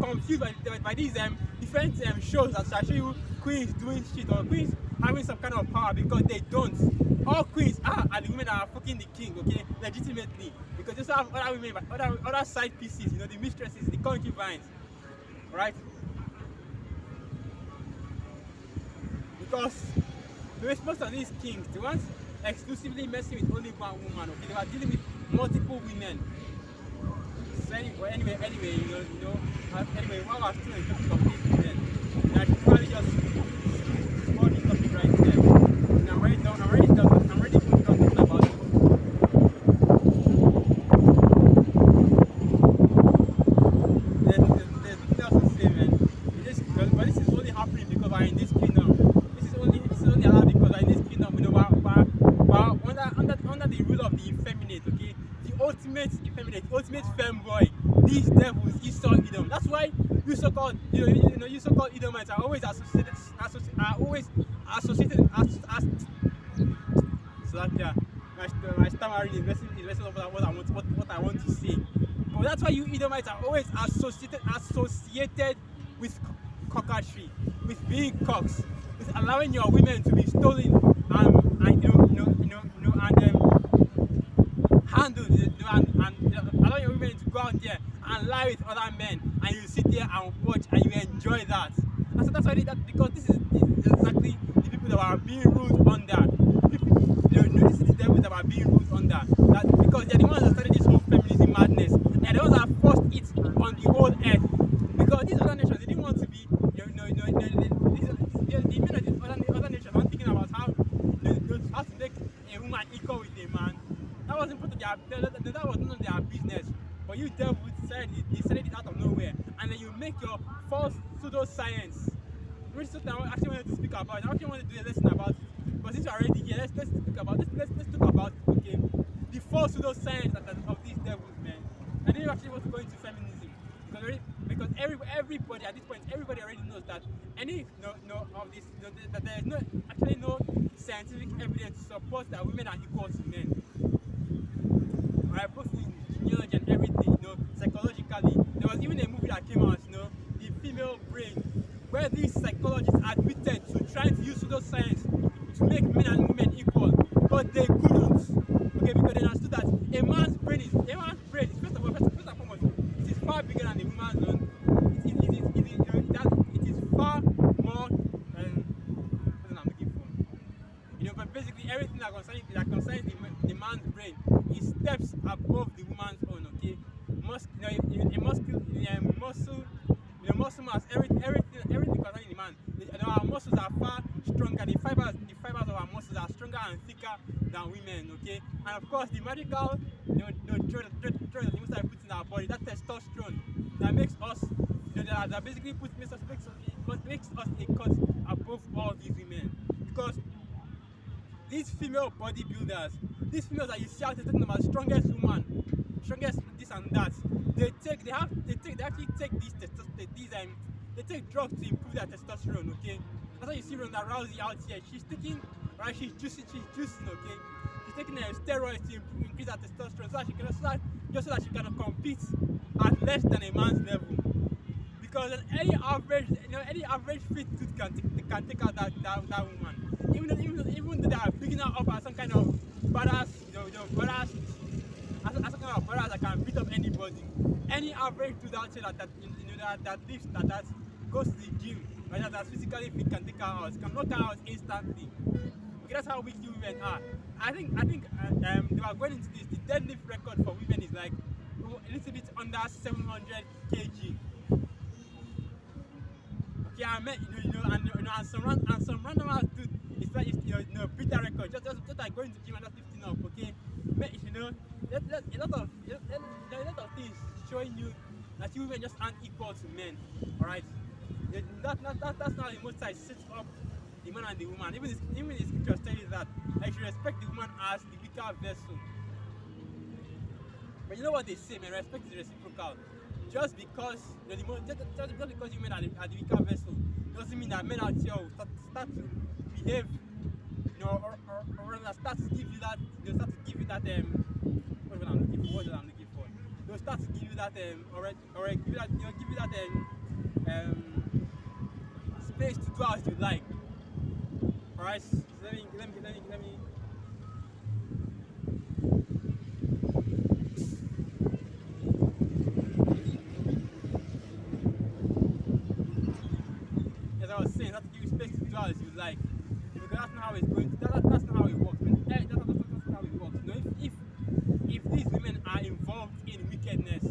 confused by these different shows that shall show you queens doing shit or queens having some kind of power, because they don't. All queens are the women that are fucking the king, okay? Legitimately. Because just have other women, other side pieces, you know, the mistresses, the concubines, right? Because most of these kings, they weren't exclusively messing with only one woman, okay? They were dealing with multiple women. So anyway, while I was still in the topic of these women, I should probably just hold the topic right there. And I'm ready to talk about it. There's nothing else to say, man. But this is only happening because we're in this kingdom. This is only allowed because we're in this kingdom. You know, we're under the rule of the effeminate, okay? The ultimate effeminate, ultimate femboy. These devils, Esau Edom. That's why you so-called Edomites are always associated as so that my stammering is messing up what I want to say. But that's why you Edomites are always associated with coquetry, with being cocks, with allowing your women to be stolen and handled, and allowing your women to go out there and lie with other men, and you sit there and watch and you enjoy that. And so that's why because this is exactly the people that are being ruled under. This is the devils that are being ruled under. That because they're the ones that started this whole feminism madness. They're the ones that forced it on the whole earth. Because these other nations, they didn't want to be, the men of the other nations weren't thinking about how to make a woman equal with a man. That wasn't part of that was none of their business. But you take your false pseudoscience, which is something I actually wanted to speak about. I actually wanted to do a lesson about it. But since you're already here, let's speak about let's talk about it, okay? The false pseudoscience of these devils, man. I didn't actually want to go into feminism because everybody at this point, everybody already knows that of this that there is no scientific evidence to support that women are equal to men. Alright, both in genealogy and everything, psychologically. There was even a movie that came out, The Female Brain, where these psychologists admitted to trying to use pseudoscience to make men and women equal, but they couldn't. Okay, because they understood that a man's brain is first and foremost, it is far bigger than a woman's own. It is far more what I'm looking for. But basically everything that concerns the man's brain is steps above the woman's own. Okay, muscle mass, everything concerning the man. Our muscles are far stronger. The fibers of our muscles are stronger and thicker than women. Okay, and of course the medical, drug that we start putting in our body, that testosterone that makes us, that basically makes us a cut above all these women, because these female bodybuilders, these females that you see out there talking about strongest woman, strongest this and that, they actually take they take drugs to improve their testosterone. Okay, that's why you see Ronda Rousey out here. She's taking, right? She's juicing. Okay, she's taking steroids to increase her testosterone so that she can compete at less than a man's level. Because any average fit dude can take out that woman. Even though they are bigging her up as some kind of badass, badass, as some kind of badass that can beat up anybody. Any average dude out here that lives, that goes to the gym, right, that's physically fit can take her out, can knock her out instantly. Okay, that's how weak you women are. I think they are going into this. The deadlift record for women is like a little bit under 700 kg. Okay, I met and some random ass dude is like beat that record just like going to the gym and just lifting up. Okay, a lot of things showing you that you women just aren't equal to men. All right, that's not the most I sets up the man and the woman. Even the scriptures tell you that I should respect the woman as the weaker vessel. But you know what they say, man? Respect is reciprocal. Just because just because women are the weaker vessel doesn't mean that men out here will start to behave, or rather start to give you that. They'll start to give you that what I'm looking for. They'll start to give you that give you that space to do as you like. Alright, so let me. As I was saying, not to give you space to do as you like, because that's not how it's going. That's not how it works. That's not how it works. If these women are involved in wickedness,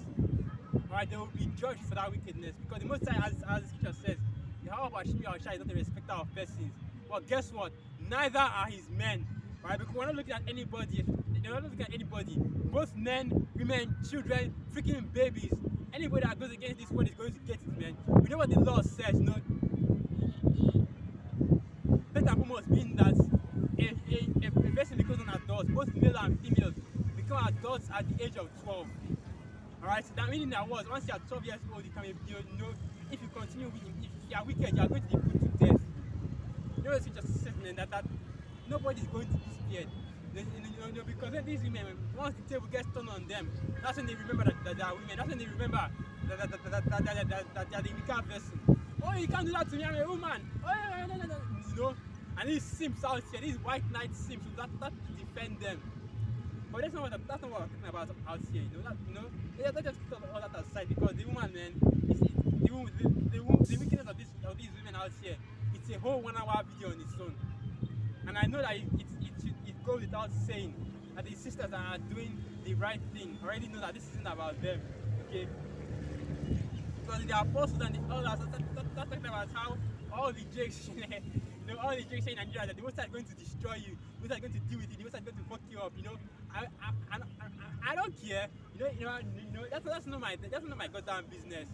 alright, they will be judged for that wickedness, because the Most High, as the scripture says, the How about Shimi Shai is not a respecter of persons. But guess what? Neither are his men. Right? Because we're not looking at anybody. We're not looking at anybody. Both men, women, children, freaking babies. Anybody that goes against this word is going to get it, man. We know what the law says, First and foremost being that a person becomes an adult, both male and females become adults at the age of 12. Alright, so that meaning that once you are 12 years old, you can be, if you continue with him, if you are wicked, you are going to be put to death. You know what it's just said, man, that nobody is going to be spared. Because when these women, once the table gets turned on them, that's when they remember that they are women. That's when they remember that they are the weaker vessel. Oh, you can't do that to me, I'm a woman. Oh, no. And these simps out here, these white knight simps, that defend them. But that's not what we're talking about out here. Let's just put all that aside, because the woman, man, the wickedness of these women out here, it's a whole 1 hour video on its own. And I know that it goes without saying that the sisters that are doing the right thing already know that this isn't about them. Okay? Because the apostles and the elders are talking about how all the jakes, all the jakes in Nigeria, that the Most High is going to destroy you, the Most High is going to deal with you, the Most High is going to fuck you up. I don't care. That's not my goddamn business.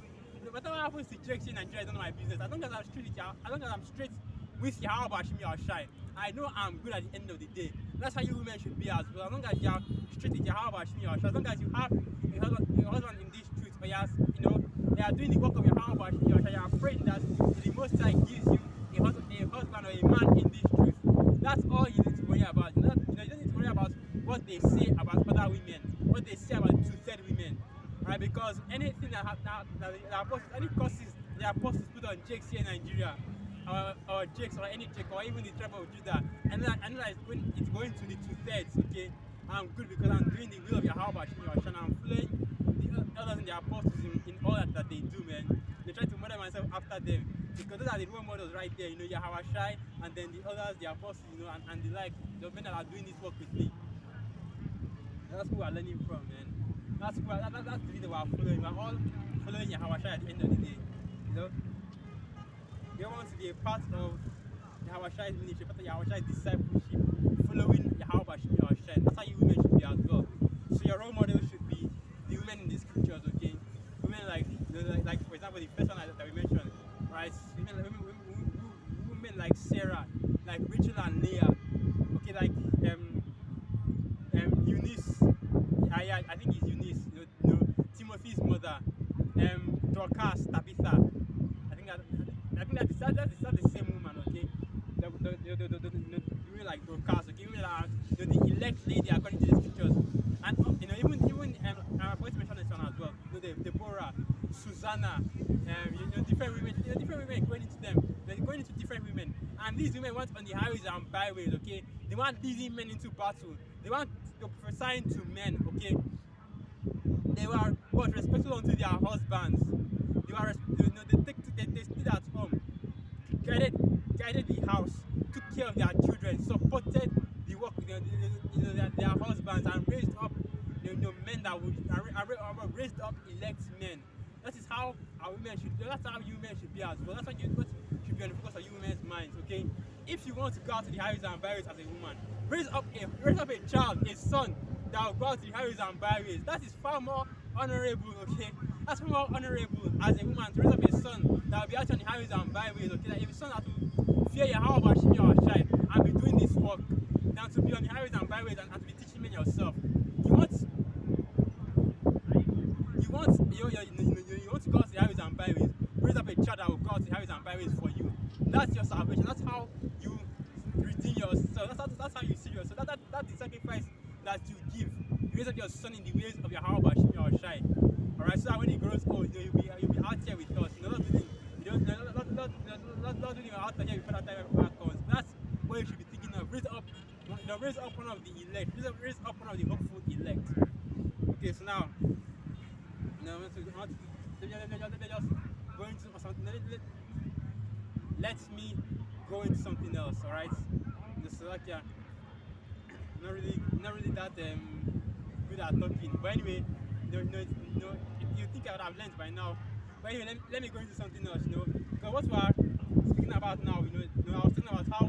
whatever happens to Jakes in Nigeria is none of my business. As long as I'm straight with you, as long as I'm straight with you, how about Shimi or Shy? I know I'm good at the end of the day. That's how you women should be as well. As long as you're straight with your how about Shimi or Shy, as long as you have a husband in this truth, or you are doing the work of your how about Shimi or Shy, you're praying that the Most High gives you a husband or a man in this truth. That's all you need to worry about. You don't need to worry about what they say about other women, what they say about two-third women, right? Because anything the apostles, any curses the apostles put on Jakes here in Nigeria, or Jakes or any Jake or even the tribe of Judah, and that it's going to the two-thirds. Okay, I'm good because I'm doing the will of Yahweh and I'm following the others and the apostles in all that they do, man. They try to model myself after them because those are the role models right there. Yahweh Shai, and then the others, the apostles, and the like, the men that are doing this work with me. That's who we're learning from, man. That's the reason we're following. We're all following Yahweh Shai at the end of the day. You want to be a part of Yahweh Shai's ministry, part of Yahweh Shai's discipleship, following Yahweh Shai. That's how you women should be as well. So your role model should be the women in the scriptures, okay? Women like for example, the first one that we mentioned, right? Women like Sarah, like Rachel and Leah, okay, like Eunice, I think it's Eunice, Timothy's mother, Dorcas, Tabitha. I think that's the same woman, okay? The women like Dorcas, okay? Women that are the elect lady according to the scriptures, and even I'm going to mention this one as well. Deborah, Susanna, different women going into them. They're going into different women, and these women went on the highways and byways, okay? They want leading men into battle. They want to prophesy to men, okay? They were respectful unto their husbands. They stayed at home, guided the house, took care of their children, supported the work with their husbands, and raised up men that would raised up elect men. That is how our women should. That's how you men should be as well. That's what should be on the focus of you women's minds. Okay, if you want to go out to the highways and byways as a woman, raise up a child, a son that will go out to the highways and byways. That is far more honorable. Okay, that's far more honorable as a woman to raise up a son that will be out on the highways and byways. Okay, like a son that will fear Yahweh Shimi or Shai and be doing this work than to be on the highways and byways and to be teaching men yourself. You want to go out to the highways and byways, raise up a child that will go out to the highways and byways for you. That's your salvation. That's how you redeem yourself. That's how you see yourself. That's the sacrifice that you give. You raise up your son in the ways of your Yahweh Shimi or Shai. Alright, so that when he grows old, you'll be out here with us. Not doing out here before that time comes. That's what you should be thinking of. Raise up one of the elect. Raise up one of the hopeful elect. Okay, so now, let me just go into something. Let me go into something else. All right, so like not really that good at talking. But anyway, you think I would have learned by now. But anyway, let me go into something else. Because what we are speaking about now, I was talking about how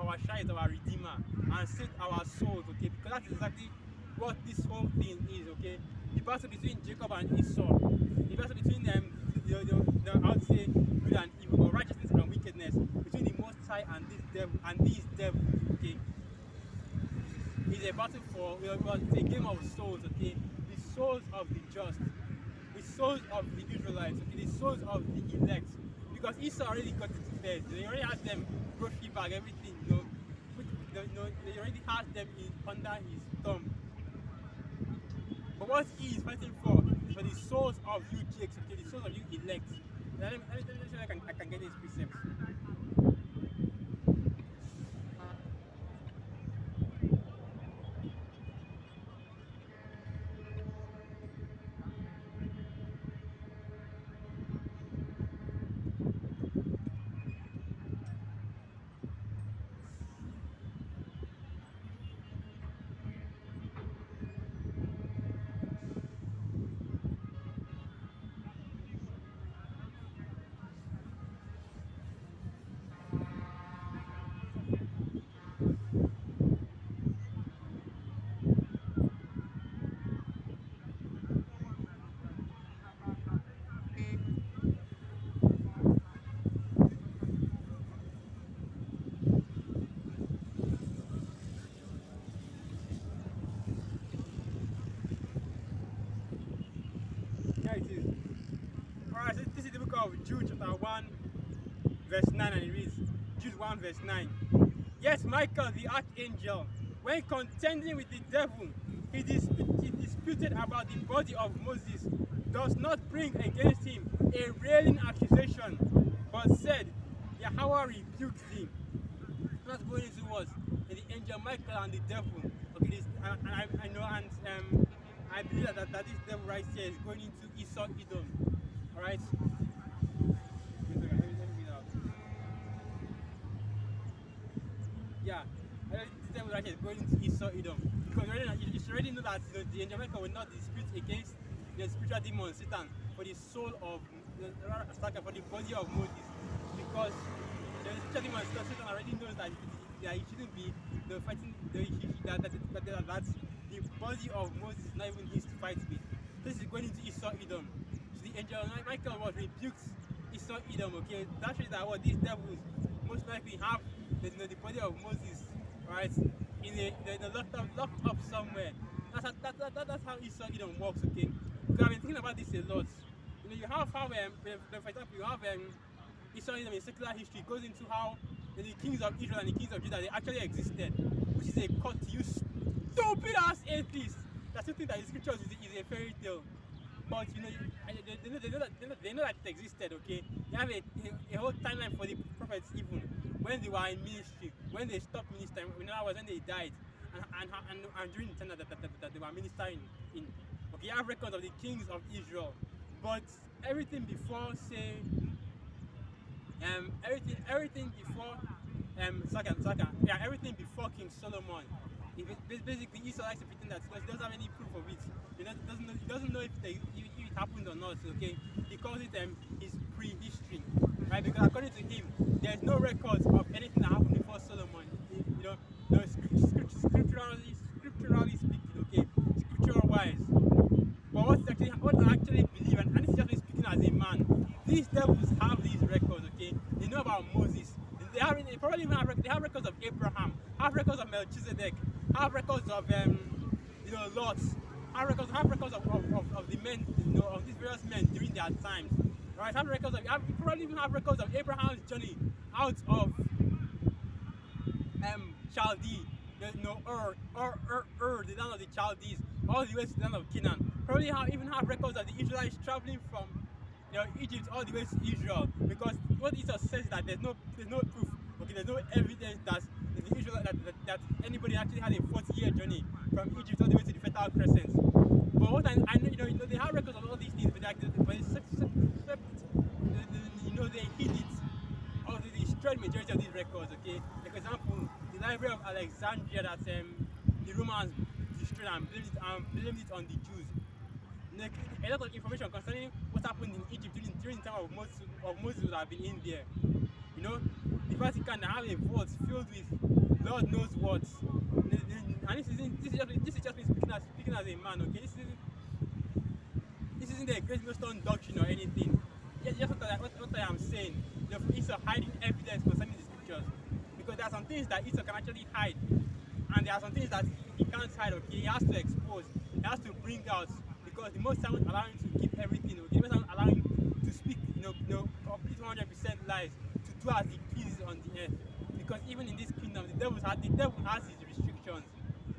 our Shai is our redeemer and saved our souls. Okay, because that's exactly what this whole thing is. Okay, the battle between Jacob and Esau, the battle between them, I would say good and evil, or righteousness and wickedness, between the Most High and these devils. Okay, it's a battle for it's a game of souls. Okay, the souls of the just, the souls of the Israelites. Okay, the souls of the elect. Because Esau already got it first. They already had them grocery bag, everything. They already had them under his thumb. But what he is fighting for is for the souls of you Jakes, okay, the souls of you elect. Let me see if I can get these precepts. of Jude chapter 1 verse 9, and it reads, Jude 1 verse 9. Yes, Michael the archangel, when contending with the devil, he disputed about the body of Moses, does not bring against him a railing accusation, but said, Yahweh rebuked him. Not going into what? The angel Michael and the devil. Okay, this, and I know, and I believe that this devil right here is going into Esau Edom. Alright? Let me read out. Yeah, this devil right here is going into Esau Edom. Because you already know that the angel Michael will not dispute against the spiritual demon Satan for the soul of for the body of Moses. Because the spiritual demon Satan already knows that he shouldn't be fighting that the body of Moses is not even his to fight with. This is going into Esau Edom. So the angel Michael was rebuked Esau Edom. Okay, that shows that what these devils most likely have the body of Moses, right, in locked up somewhere. That's how Esau Edom works. Okay, because I've been thinking about this a lot. You have how for example, you have Esau Edom in secular history. It goes into how the kings of Israel and the kings of Judah, they actually existed, which is a cut to you stupid ass atheists that still think that the scriptures is a fairy tale. But they know that it existed. Okay, they have a whole timeline for the prophets, even when they were in ministry, when they stopped ministering, in other words, when they died, and during the time that they were ministering in. Okay, you have records of the kings of Israel, but everything before, say, everything before everything before King Solomon. Basically, Esau likes to pretend that because he doesn't have any proof of it. He doesn't know if it happened or not. Okay, he calls it his pre-history, right? Because according to him, there's no records of anything that happened before Solomon. Scripturally speaking, okay, scriptural wise. But what I actually believe, and this is just me speaking as a man, these devils have these records. Okay, they know about Moses. They probably even have records of Abraham, have records of Melchizedek, have records of Lot, have records of the men, of these various men during their times. Right? Probably even have records of Abraham's journey out of Chaldee, the land of the Chaldees, all the way to the land of Canaan. Probably even have records of the Israelites traveling from Egypt all the way to Israel, because what Esau says is that there's no proof, okay, there's no evidence that the Israel that anybody actually had a 40-year journey from Egypt all the way to the Fertile Crescent. But what I know, they have records of all these things, but they hid it, or they destroyed majority of these records. Okay, like for example, the Library of Alexandria that the Romans destroyed and blamed it on the Jews. A lot of information concerning what happened in Egypt during the time of Moses would have been in there. The Vatican have a vault filled with Lord knows what. And this is just me speaking as a man. Okay, this isn't a Great Millstone doctrine or anything. Just what I am saying. Esau hiding evidence concerning the scriptures, because there are some things that Esau can actually hide, and there are some things that he can't hide. Okay, he has to expose, he has to bring out. Because the Most High won't allow him to keep everything. The Most High won't allow him to speak, complete 100% lies, to do as he pleases on the earth. Because even in this kingdom, the devil has his restrictions.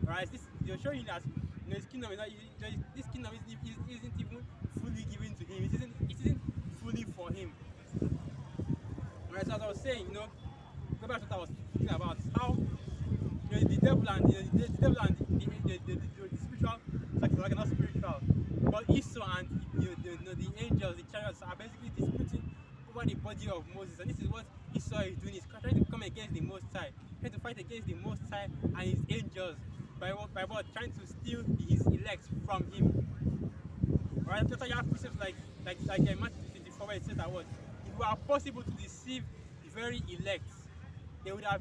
Right? They'll show you that his kingdom is not. This kingdom isn't even fully given to him. It isn't fully for him. Right? So as I was saying, go back to what I was speaking about, how the devil and the spiritual, like not spiritual, but Esau and the angels, the chariots are basically disputing over the body of Moses, and this is what Esau is doing. He's trying to come against the Most High, trying to fight against the Most High and his angels by what? Trying to steal his elect from him. Right? That's why you have precepts like Matthew 24, where it says that what? If it were possible to deceive the very elect, they would have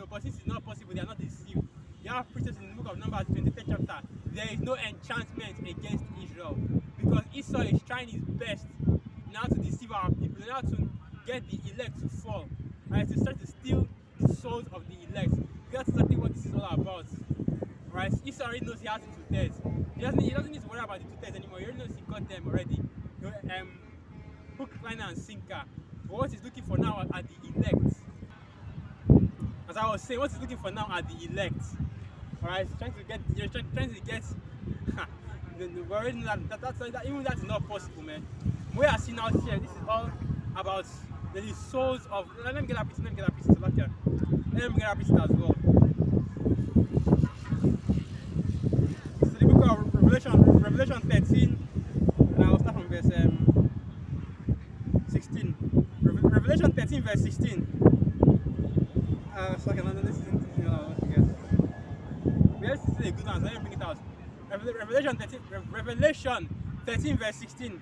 but since it's not possible, they are not deceived. You have precepts in the book of Numbers 23rd chapter. There is no enchantment against Israel, because Esau is trying his best now to deceive our people, now to get the elect to fall, right? To start to steal the souls of the elect. That's exactly what this is all about, right? Esau already knows he has the 2/3. He doesn't need to worry about the 2/3 anymore. He already knows he got them already. hook, line, and sinker. But what he's looking for now are the elect. As I was saying, what he's looking for now are the elect. Alright, trying to get, we already know that even that is not possible, man. We are seeing out here, this is all about the souls of. Let me get that piece, Let me get that piece as well. So the book of Revelation 13, and I'll start from verse 16. Revelation 13, verse 16. So I can this is yes, this is a good one, so let me bring it out. Revelation 13, verse 16.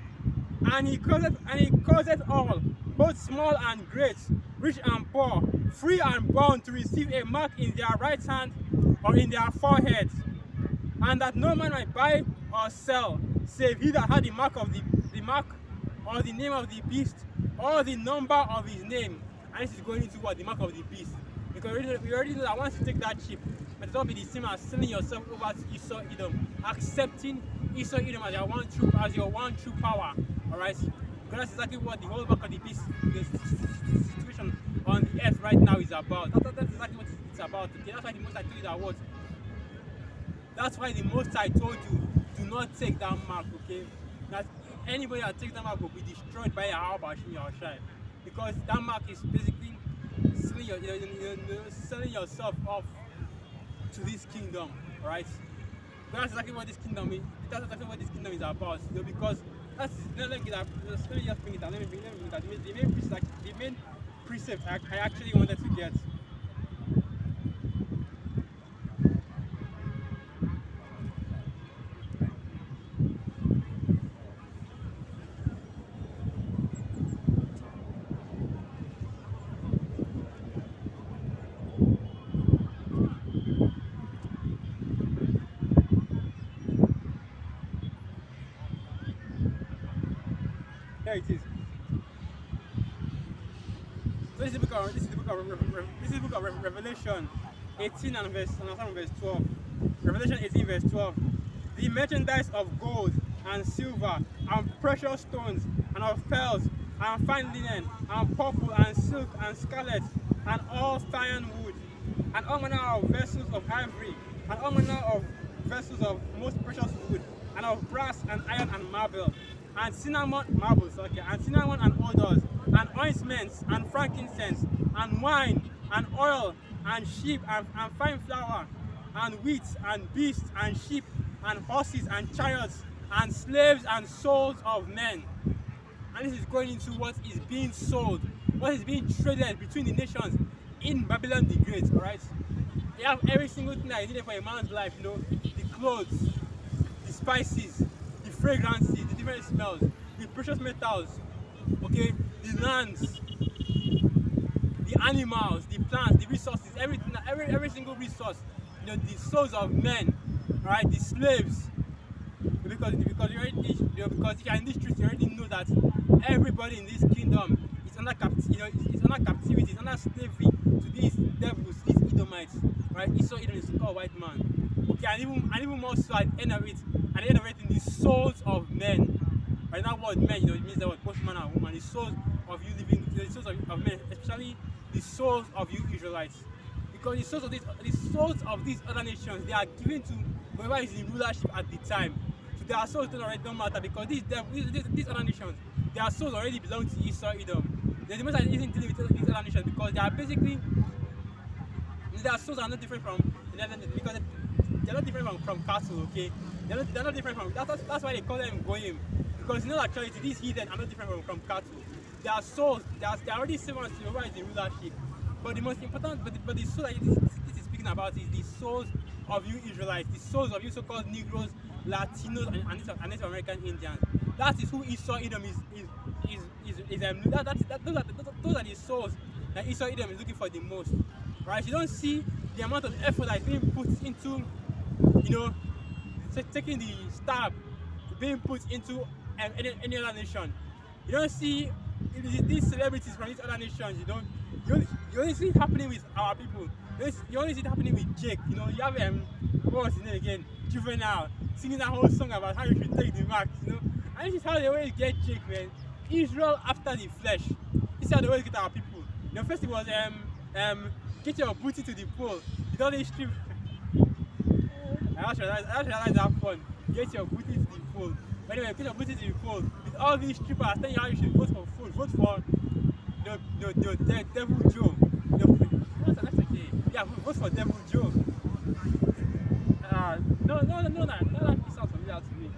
And he causeth all, both small and great, rich and poor, free and bond, to receive a mark in their right hand or in their forehead, and that no man might buy or sell, save he that had the mark of the mark or the name of the beast or the number of his name. And this is going into what? The mark of the beast. Because we already know that once you take that chip, it will not be the same as selling yourself over to Esau Edom, accepting Esau Edom as your one true power. Alright? Because that's exactly what the whole mark of the beast, the situation on the earth right now is about. That's exactly what it's about. Okay? That's why the Most I told you that what? That's why the Most I told you, do not take that mark, okay? That anybody that takes that mark will be destroyed by a Harbashim Yahushai. Because that mark is basically selling yourself off to this kingdom, right? That's exactly what this kingdom is. That's exactly what this kingdom is about. Because that's let me just bring it out. Let me bring it out. The main precept I actually wanted to get. There it is. So this is the book of Revelation 18 and verse 12. Revelation 18 verse 12. The merchandise of gold and silver and precious stones and of pearls and fine linen and purple and silk and scarlet and all fine wood and all manner of vessels of ivory and all manner of vessels of most precious wood and of brass and iron and marble and cinnamon and odors and ointments and frankincense and wine and oil and sheep and fine flour and wheat and beasts and sheep and horses and chariots and slaves and souls of men. And this is going into what is being sold, what is being traded between the nations in Babylon the Great. Alright, they have every single thing that is needed for a man's life, the clothes, the spices, the fragrances, the different smells, the precious metals, okay, the lands, the animals, the plants, the resources, everything, every single resource, the souls of men, right, the slaves. Because you already, because if you're in this truth, you already know that everybody in this kingdom is under captivity, it's under captivity, it's under slavery to these devils, these Edomites, right? Esau Edom is called white man. Okay, and even more so at the end of it, the souls of men. Right, that word men, it means that word both man and woman. The souls of you living, the souls of men, especially the souls of you Israelites. Because the souls of these other nations, they are given to whoever is in rulership at the time. So their souls don't matter, because these other nations, their souls already belong to Esau Edom. The most isn't dealing with these other nations because they are basically, their souls are not different from because they're not different from cattle, okay? They're not different from that's why they call them goyim. Because actually these heathen are not different from cattle. Their souls, they're already servants to whoever is in rulership. But the most important, but the soul that this is speaking about is the souls of you Israelites, the souls of you so-called Negroes, Latinos, and Native American Indians. That is who Esau Edom is. Those are the souls that Esau Edom is looking for the most. Right? You don't see the amount of effort that is being put into, taking the stab, being put into any other nation. You don't see these celebrities from these other nations. You only see it happening with our people. You only see it happening with Jake. You have what was his name again? Juvenile, singing that whole song about how you should take the mark. And this is how they always get Jake, man. Israel after the flesh. This is how they always get our people. The first thing was get your booty to the pole. You don't need strip. I just realized that fun. Get your booty to the pole. But anyway, get your booty to the pole. With all these strippers telling you how you should vote for food, vote for the devil Joe. That's okay. Yeah, vote for devil Joe. No, that sounds familiar to me.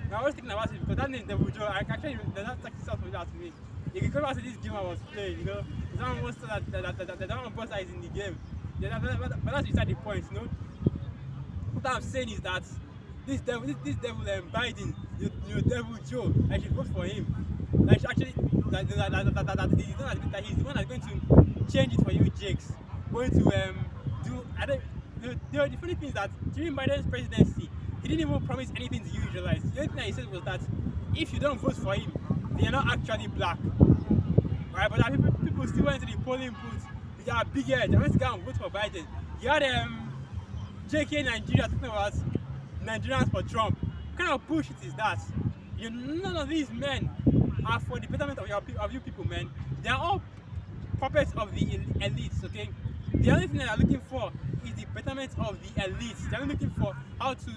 Now, I was thinking about it because that name devil Joe, that actually sounds familiar to me. You can come back to this game I was playing, you know. Someone wants that one boss that is in the game. Yeah, but that's beside the point, you know. What I'm saying is that this devil Biden, your devil Joe, I should vote for him. I should actually that he's the one that's going to change it for you, Jakes. Going to do the funny thing is that during Biden's presidency, he didn't even promise anything to you Israelites. The only thing that he said was that if you don't vote for him, they are not actually black. Right? But people still went to the polling booth with their big head. They went to go and vote for Biden. You had JK Nigeria talking about Nigerians for Trump. What kind of bullshit is that? None of these men are for the betterment of you people, man. They are all puppets of the elites, okay? The only thing that they are looking for is the betterment of the elites. They are looking for how to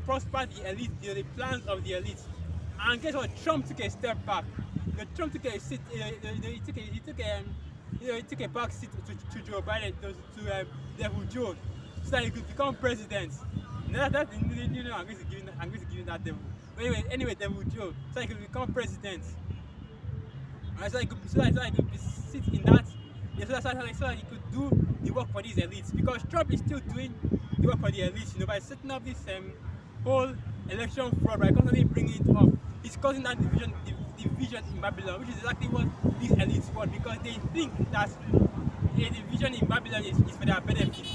prosper the elite, the plans of the elites. And guess what? Trump took a step back. Trump took a seat. He took a back seat to Joe Biden, to Devil Joe, so that he could become president. That's I'm going to give him that devil. But anyway, Devil Joe, so he could become president. So he could sit in that. So that he could do the work for these elites, because Trump is still doing the work for the elites, by setting up this whole election fraud, by constantly bringing it up. He's causing that division in Babylon, which is exactly what these elites want, because they think that a division in Babylon is for their benefit,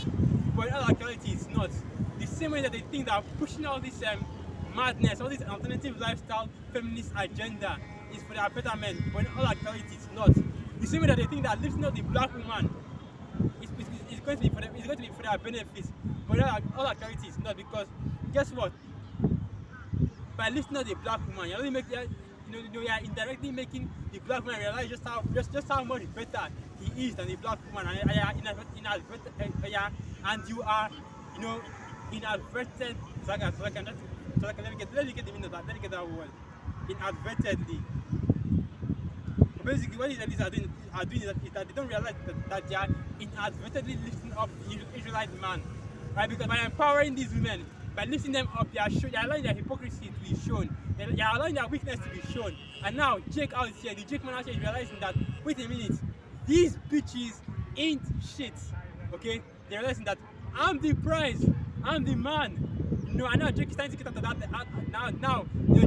but in all actuality it's not. The same way that they think that pushing all this madness, all this alternative lifestyle feminist agenda is for their betterment, but in all actuality it's not. The same way that they think that lifting up the black woman is going to be for their benefits, but in all actuality it's not, because guess what? By lifting up the black woman, you're indirectly making the black man realize just how much better he is than the black woman, and you are inadvertent. Let me get the meaning of that. Let me get that word. Inadvertently. Basically, what these elites are doing is that they don't realize that they are inadvertently lifting up the Israelite man, right? Because by empowering these women, by lifting them up, they are allowing their hypocrisy to be shown. They are allowing their weakness to be shown. And now Jake out here, the Jake man out here is realizing that, wait a minute, these bitches ain't shit. Okay? They're realizing that I'm the prize, I'm the man. And now Jake is starting to get out of that. Now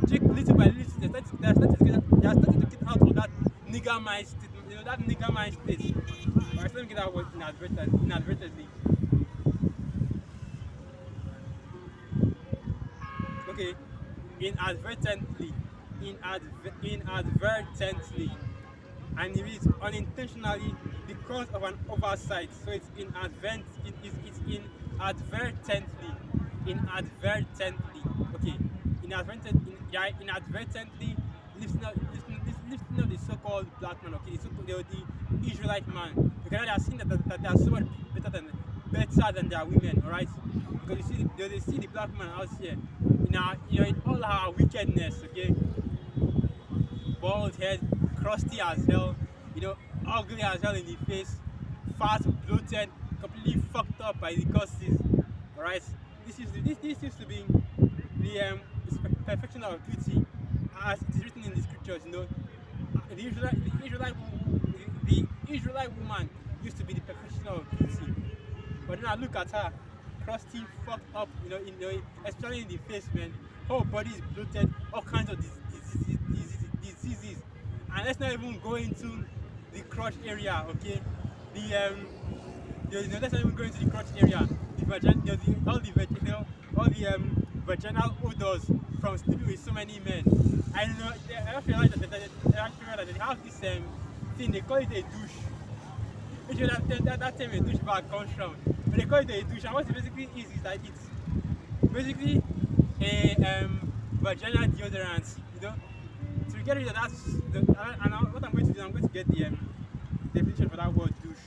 Jake, little by little, they're starting to get out of that nigger mind state. That nigger mind state. Alright, so let me get that word inadvertently. Okay, inadvertently, and it is unintentionally because of an oversight. So it's inadvertently. Okay, inadvertently lifting up the so-called black man. Okay, the Israelite man. Because they are seeing that they are so much better than their women. All right, because they see the black man out here. In all our wickedness, okay? Bald head, crusty as hell, ugly as hell in the face, fat, bloated, completely fucked up by the causes. Alright? This used to be the perfection of beauty, as it is written in the scriptures, The Israelite woman used to be the perfection of beauty. But now look at her. Crusty, fucked up, especially in the face, man. Whole body is bloated, all kinds of diseases. And let's not even go into the crotch area, okay? Let's not even go into the crotch area. All the vaginal odors from sleeping with so many men. I actually realize that they have this thing, they call it a douche. Which is that term a douchebag comes from. But they call it a douche, and what it basically is that it's basically a vaginal deodorant, to get rid of that, what I'm going to do, I'm going to get the definition for that word douche.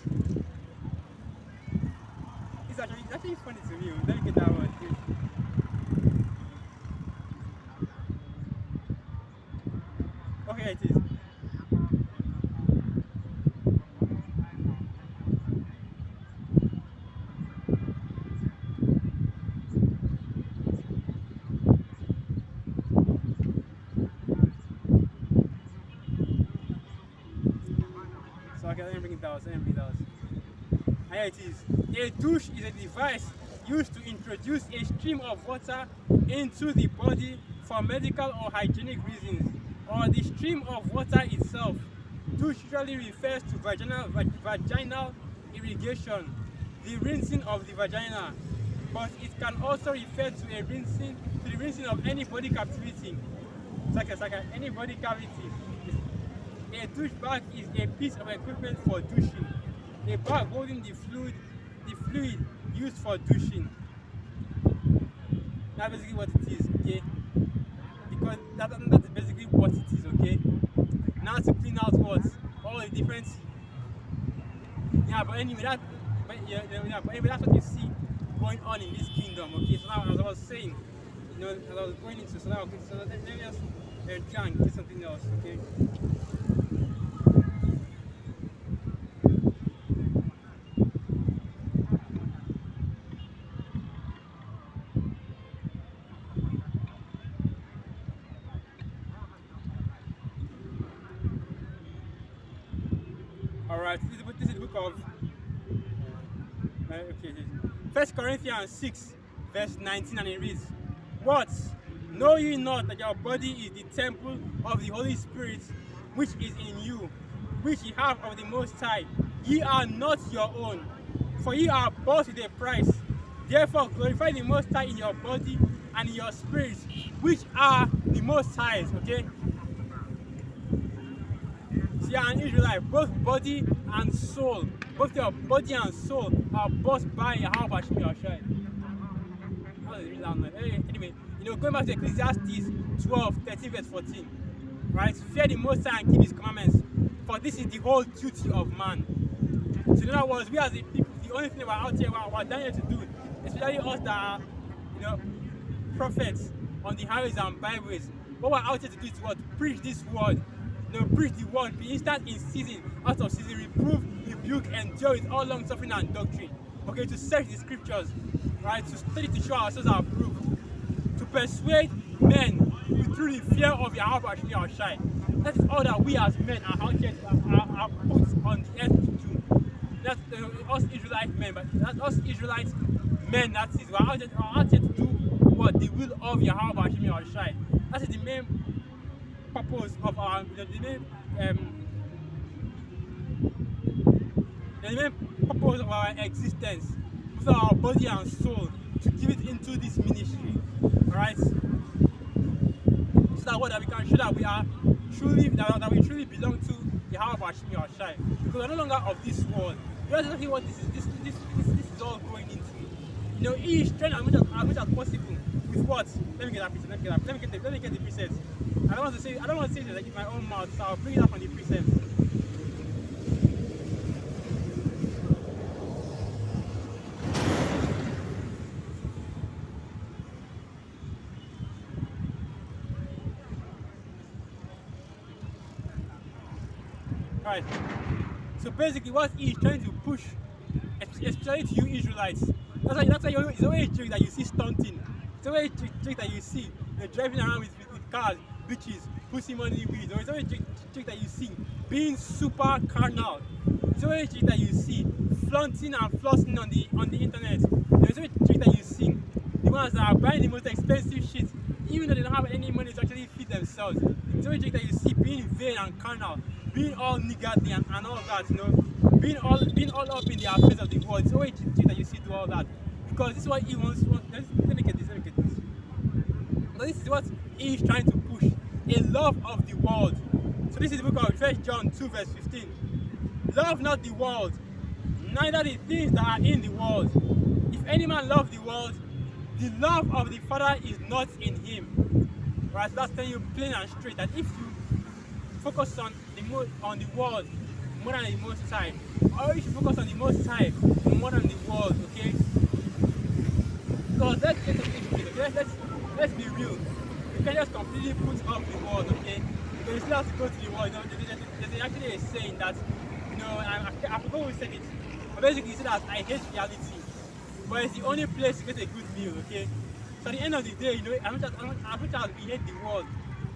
It's actually funny to me. Let me get that word douche. Okay, it is. So okay, let me bring it down. And here it is. A douche is a device used to introduce a stream of water into the body for medical or hygienic reasons, or the stream of water itself. Douche usually refers to vaginal irrigation, the rinsing of the vagina, but it can also refer to the rinsing of any body cavity. Any body cavity. A douche bag is a piece of equipment for douching. A bag holding the fluid used for douching. That's basically what it is, okay? Because that's basically what it is, okay? Now to clean out what? All the different. Yeah, but anyway, that's what you see going on in this kingdom, okay? So now, as I was saying, as I was going into, so now, okay, so let me just try and get something else, okay? Alright, this is the book of First Corinthians 6, verse 19, and it reads, "What? Know ye not that your body is the temple of the Holy Spirit, which is in you, which ye have of the Most High? Ye are not your own, for ye are bought with a price. Therefore glorify the Most High in your body and in your spirit, which are the Most High's." Okay? So you are an Israelite, both body and soul. Both your body and soul are bought by Yahweh Hashem Yahshai. Anyway, going back to Ecclesiastes 12, 13, verse 14. Right? Fear the Most High and keep his commandments, for this is the whole duty of man. So in other words, we as the people, the only thing we're out here, we're down here to do, especially us that are, prophets on the highways and byways, what we're out here to do is what? Preach this word. Preach the word, be instant in season, out of season, reprove, rebuke, endure with all long suffering and doctrine. Okay, to search the scriptures, right? To study to show ourselves are approved. To persuade men through the fear of Yahweh Shai. That is all that we as men are out here are put on the earth to do. That's us Israelite men, but that's us Israelite men, that is. We're out here to do what? The will of Yahweh Shai. That is the main purpose of our the main purpose of our existence, with our body and soul, to give it into this ministry. Alright? So that we can show that we are truly that we truly belong to Yahweh Hashem Yahshai. Because we're no longer of this world. That's exactly what this is all going into. He is trying as much as possible with what? Let me get that precept. Let me get the precepts. I don't want to say it like in my own mouth, so I'll bring it up on the precepts. Alright. So basically what he is trying to push, especially to you Israelites, that's why it's always a trick that you see stunting. It's always a trick that you see driving around with cars, bitches, pussy money, weed. It's always a trick that you see being super carnal. It's always a trick that you see flaunting and flossing on the internet. It's always a trick that you see the ones that are buying the most expensive shit, even though they don't have any money to actually feed themselves. It's always a trick that you see being vain and carnal, being all niggardly and all that, being all up in the affairs of the world. It's always a trick that you see do all that. Because this is what he wants. Let me get this. So this is what he is trying to push. A love of the world. So this is the book of 1 John 2 verse 15. Love not the world, neither the things that are in the world. If any man love the world, the love of the Father is not in him. Right? So that's telling you plain and straight that if you focus on the world more than the Most High, or you should focus on the Most High more than the world, okay? Because let's get to this, okay? Let's be real. You can't just completely put off the world, okay? Because you still have to go to the world. You know, there's actually a saying that, you know, I forgot who said it. But basically, he said that I hate reality, but it's the only place to get a good meal, okay? So at the end of the day, you know, as much as we hate the world,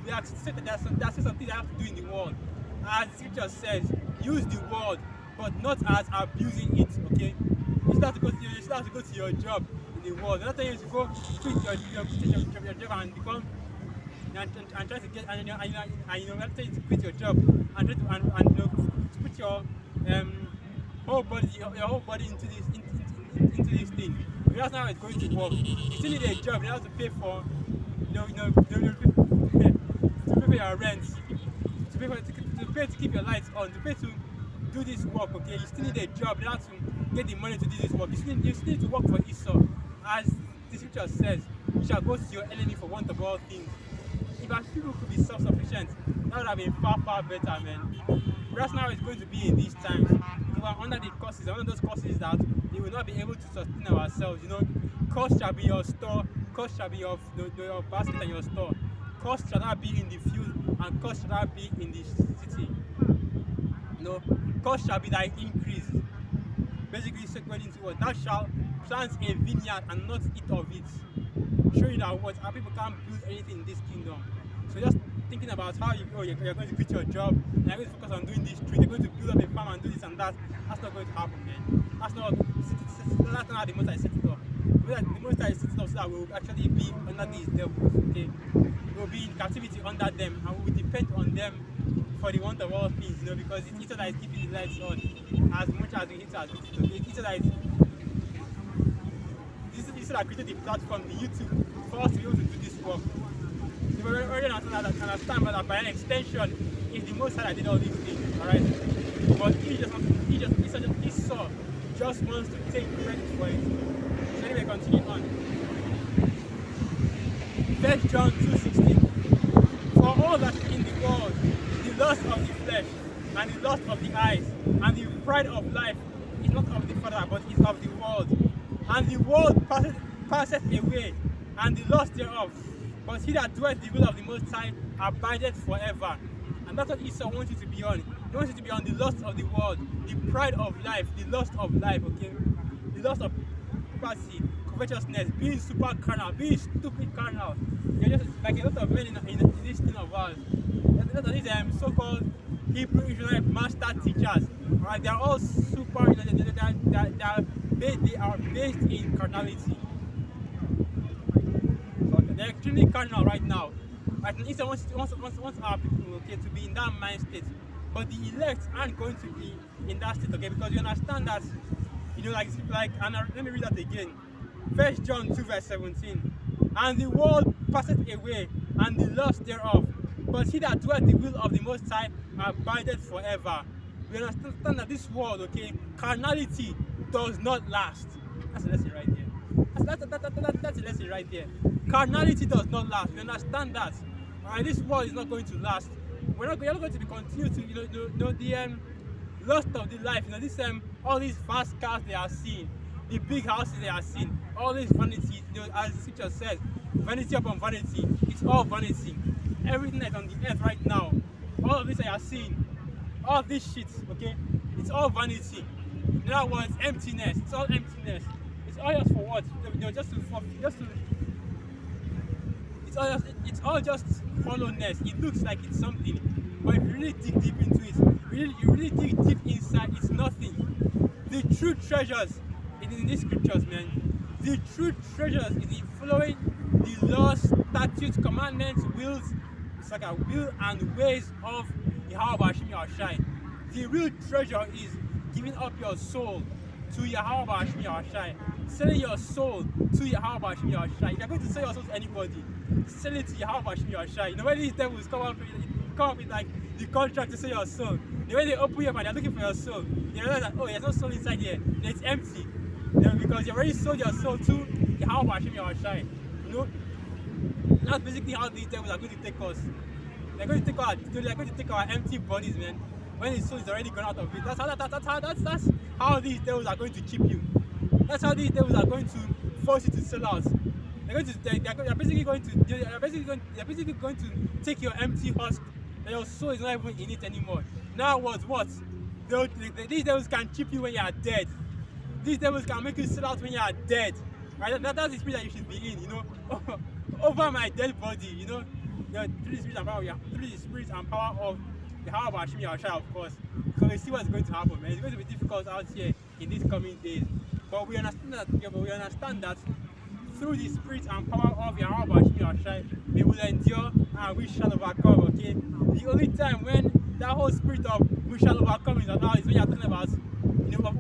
we have said that there's still something that I have to do in the world. As the scripture says, use the word, but not as abusing it, okay? You still have to go to your job in the world. Another thing is to go quit your job and become and try to get and you know another thing is to quit your job and try to and you know to put your whole body into this thing. But that's not how it's going to work. You still need a job. You have to pay for to pay for your rent, to pay to keep your lights on, to pay to do this work. Okay, you still need a job. You have to get the money to do this work. You still need to work for Esau, as the scripture says. You shall go to your enemy for want of all things. If our people could be self-sufficient, that would have been far better, man. But that's not how it's going to be in these times. We are under the curses, one of those curses that we will not be able to sustain ourselves. You know, curse shall be your store, curse shall be your basket and your store. Curse shall not be in the field, and curse shall not be in the city. You know, curse shall be thy increase. Basically, it's going into what? Thou shalt plant a vineyard and not eat of it. Showing that what our people can't build anything in this kingdom. So just thinking about how you're going to quit your job and you're going to focus on doing this tree, you're going to build up a farm and do this and that. That's not going to happen, man. That's not how the Most High set it up. The Most High set it up so that we will actually be under these devils, okay? We will be in captivity under them and we will depend on them for the want of all things, you know, because it's Esau that is keeping the lights on as much as we hit as we do. It's Esau that is that created the platform, the YouTube, for us to be able to do this work. You already understand that by an extension, it's the Most High that did all these things, alright? But Esau just wants to take credit for it. So anyway, continue on. 1 John 2:16. For all that in the world, the lust of the flesh, and the lust of the eyes, and the pride of life is not of the Father, but is of the world. And the world passeth away, and the lust thereof. But he that doeth the will of the Most High abideth forever. And that's what Esau wants you to be on. He wants you to be on the lust of the world, the pride of life, the lust of life, okay? The lust of property, covetousness, being super carnal, being stupid carnal. You're just like a lot of men in this thing of ours. A lot of these so-called Hebrew Israelite master teachers, right? They're all super, they are based in carnality. They're extremely carnal right now. Right? And Esau wants our people, okay, to be in that mind state. But the elect aren't going to be in that state, okay? Because you understand that, you know, and let me read that again. 1 John 2:17. And the world passeth away, and the lust thereof. But he that doeth the will of the Most High abideth forever. We understand that this world, okay, carnality does not last. That's a lesson right there. That's a lesson right there. Carnality does not last. We understand that. Alright, this world is not going to last. You're not going to be continued to the lust of the life. You know, this all these fast cars they are seeing, the big houses they are seeing, all these vanities. You know, as the scripture says, vanity upon vanity. It's all vanity. Everything that's on the earth right now, all of this I are seeing, all this shit, okay, it's all vanity. In other words, emptiness. It's all emptiness. It's all just for what? You know, it's all just hollowness. It looks like it's something, but if you really dig deep into it, you really dig deep inside, it's nothing. The true treasures in these scriptures, man. The true treasures is in following the laws, statutes, commandments, wills. It's like a will and ways of Yahweh Hashem Yahushai. The real treasure is giving up your soul to Yahweh Hashem Yahushai. Selling your soul to Yahweh Hashem Yahushai. If you're going to sell your soul to anybody, sell it to Yahweh Hashem Yahushai. You know, when these devils come up with like the contract to sell your soul, when they open your mind, they're looking for your soul. They realize that, oh, there's no soul inside here. It's empty. You know, because you already sold your soul to Yahweh Hashem Yahushai. You know? That's basically how these devils are going to take us. they're going to take our empty bodies, man. When his soul is already gone out of it. That's how these devils are going to keep you. That's how these devils are going to force you to sell out. They're basically going to take your empty husk, and your soul is not even in it anymore. Now what? These devils can keep you when you are dead. These devils can make you sell out when you are dead. Right? That's the spirit that you should be in, over my dead body, through the spirit and power of the power of Hashem Yahshua, of course. So we see what's going to happen, man. It's going to be difficult out here in these coming days. But we understand that through the spirit and power of Yahweh Hashem Yahshua, we will endure and we shall overcome, okay? The only time when that whole spirit of we shall overcome is allowed is when you're talking about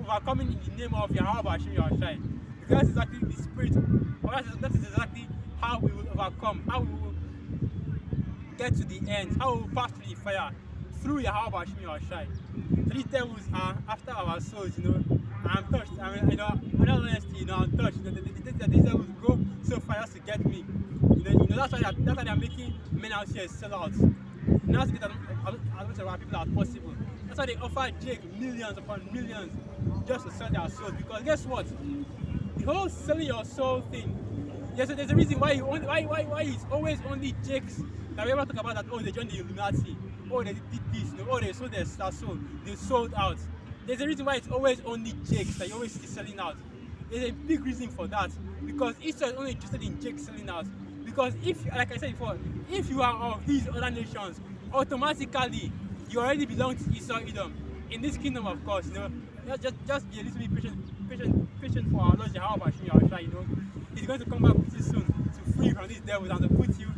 overcoming in the name of Yahweh Hashem Yahshua. Because that's exactly the spirit, or that is exactly how we will overcome, how we will get to the end, how we will pass through the fire through Yahweh Hashem Yahshua. So these devils are after our souls, I'm touched. In all honesty, I'm touched. These devils go so far as to get me. That's why they're making men out here sell out. Now to get as much of our people as possible. That's why they offer Jake millions upon millions just to sell their souls. Because guess what? The whole selling your soul thing. Yes, there's a reason why it's always only Jakes that we ever talk about that. Oh, they joined the Illuminati. Oh, they did this. Oh, they sold their soul. They sold out. There's a reason why it's always only Jakes that you always see selling out. There's a big reason for that. Because Israel is only interested in Jakes selling out. Because if, like I said before, if you are of these other nations, automatically you already belong to Esau Edom. In this kingdom, of course, just be a little bit patient for our Lord Jehovah Hashem Yahshua, He's going to come back with you soon to free from these devils and to put you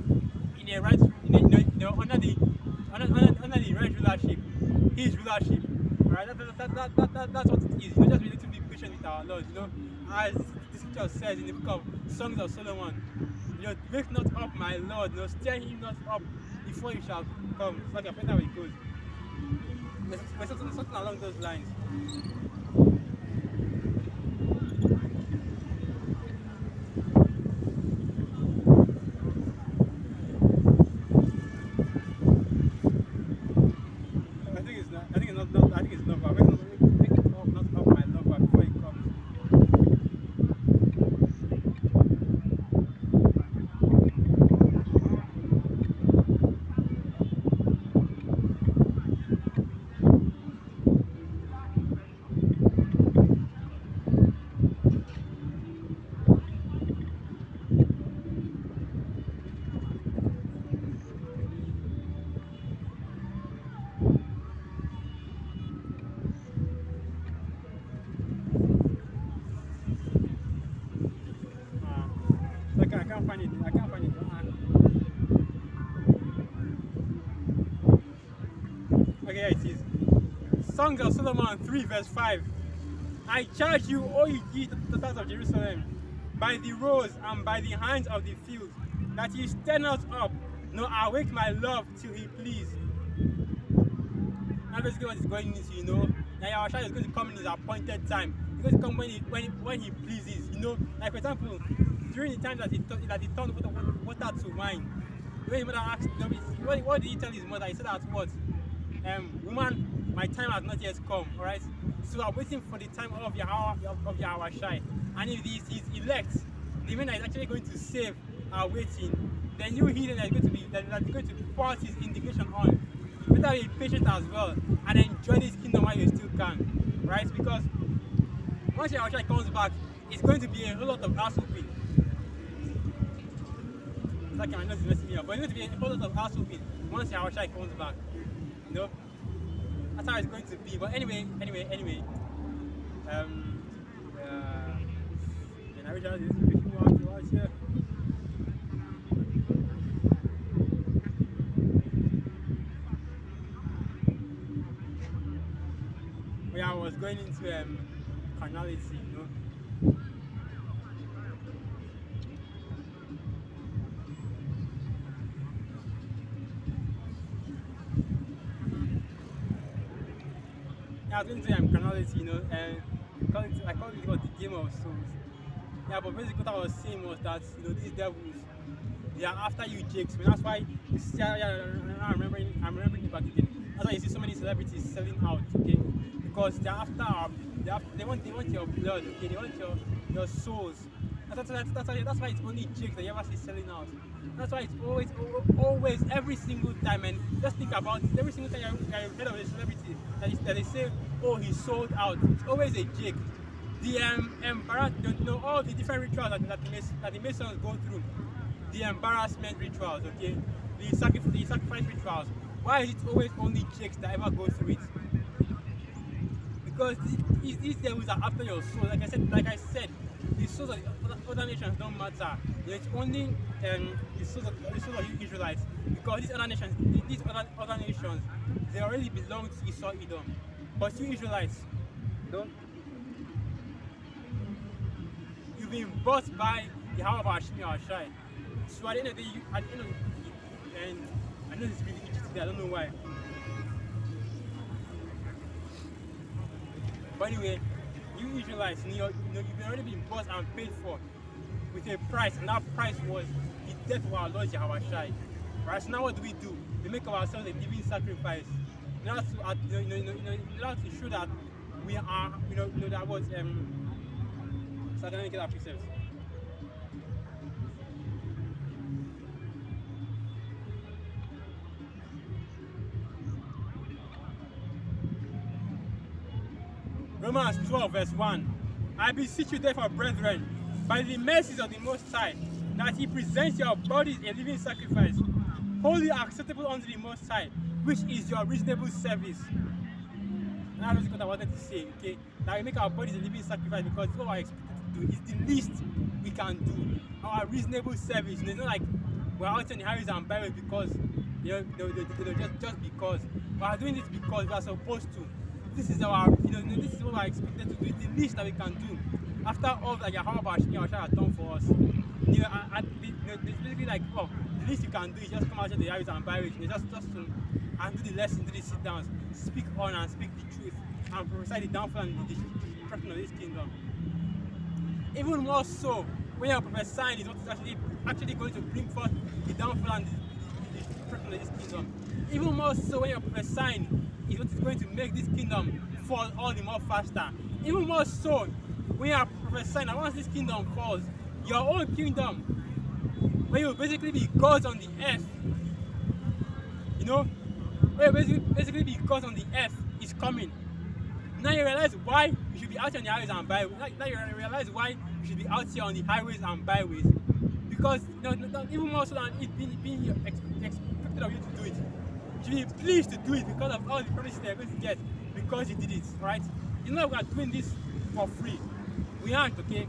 in a right, under the right rulership, His rulership. Right? That's what it is. Just be a little bit patient with our Lord. As the scripture says in the book of Songs of Solomon, wake not up my Lord, stir him not up before he shall come. It's like a better way it goes. There's something along those lines. I can't find it. Okay, here it is. Songs of Solomon 3 verse 5. I charge you, O ye daughters of Jerusalem, by the roes and by the hinds of the field, that ye stand not up, nor awake my love till he please. Now basically what is going into, now our child is going to come in his appointed time. He's going to come when he pleases, Like for example, during the time that he turned water to wine, when his mother asked, what did he tell his mother? He said that what? Woman, my time has not yet come, alright? So I'm waiting for the time of Yahweh Shai. And if his elect, the man that is actually going to save, are waiting, then you heathen that is going to pour out his indignation on. You better be patient as well and enjoy this kingdom while you still can, right? Because once Yahweh Shai comes back, it's going to be a whole lot of ass whooping. It's like my nose is messing me up, but it's going to be a whole lot of ass whooping once Yahweh Shai comes back. That's how it's going to be. But anyway. I wish I was making more to watch here. But yeah, I was going into carnality, I was going to carnality, I call it the game of souls. Yeah, but basically what I was saying was that these devils, They are after you, Jakes. Man. That's why you see, I'm remembering it back again. That's why you see so many celebrities selling out, okay? Because they're after they want your blood, okay? They want your souls. That's why it's only Jakes that you ever see selling out. That's why it's always every single time. And just think about it. Every single time you've heard of a celebrity that they say, oh, he sold out. It's always a Jake. The all the different rituals that the Masons go through. The embarrassment rituals, okay? The sacrifice rituals. Why is it always only Jakes that ever go through it? Because these devils are after your soul. Like I said, the souls of the other nations don't matter. It's only the souls of you Israelites. Because these other nations, they already belong to Esau Edom. But you Israelites, don't. You've been bought by the house of Hashmi Ashai. So at the end of the day, and I know this is really itchy today, I don't know why. But anyway, you Israelites, you've already been bought and paid for with a price, and that price was the death of our Lord Yahweh Shai. Right? So now what do? We make of ourselves a living sacrifice. In order to show that we are, that was so I can get our precepts. Romans 12 verse 1. I beseech you therefore, brethren, by the mercies of the Most High, that he presents your bodies a living sacrifice, wholly acceptable unto the Most High, which is your reasonable service. And that's what I wanted to say, okay? That we make our bodies a living sacrifice because what we're expected to do is the least we can do. Our reasonable service. It's not like we're out in the highways and byways because, just because. We're doing this because we are supposed to. This is our, this is what we're expected to do. It's the least that we can do. After all that Yahweh has done for us, it's basically like, oh, the least you can do is just come out of the highways and byways, just to, and do the lessons, do the sit downs, speak on and speak the truth, and prophesy the downfall and the destruction of this kingdom. Even more so, when you're prophesying, is what is actually going to bring forth the downfall and the destruction of this kingdom. Even more so, when you're prophesying, is what is going to make this kingdom fall all the more faster. Even more so, when you are prophesying that once this kingdom falls, your own kingdom, when you basically be gods on the earth, when you basically be gods on the earth is coming. Now you realize why you should be out on the highways and byways. Now you realize why you should be out here on the highways and byways. Because even more so than it being expected of you to do it. You should be pleased to do it because of all the promises they're going to get because you did it, right? It's not like we are doing this for free. We aren't, okay?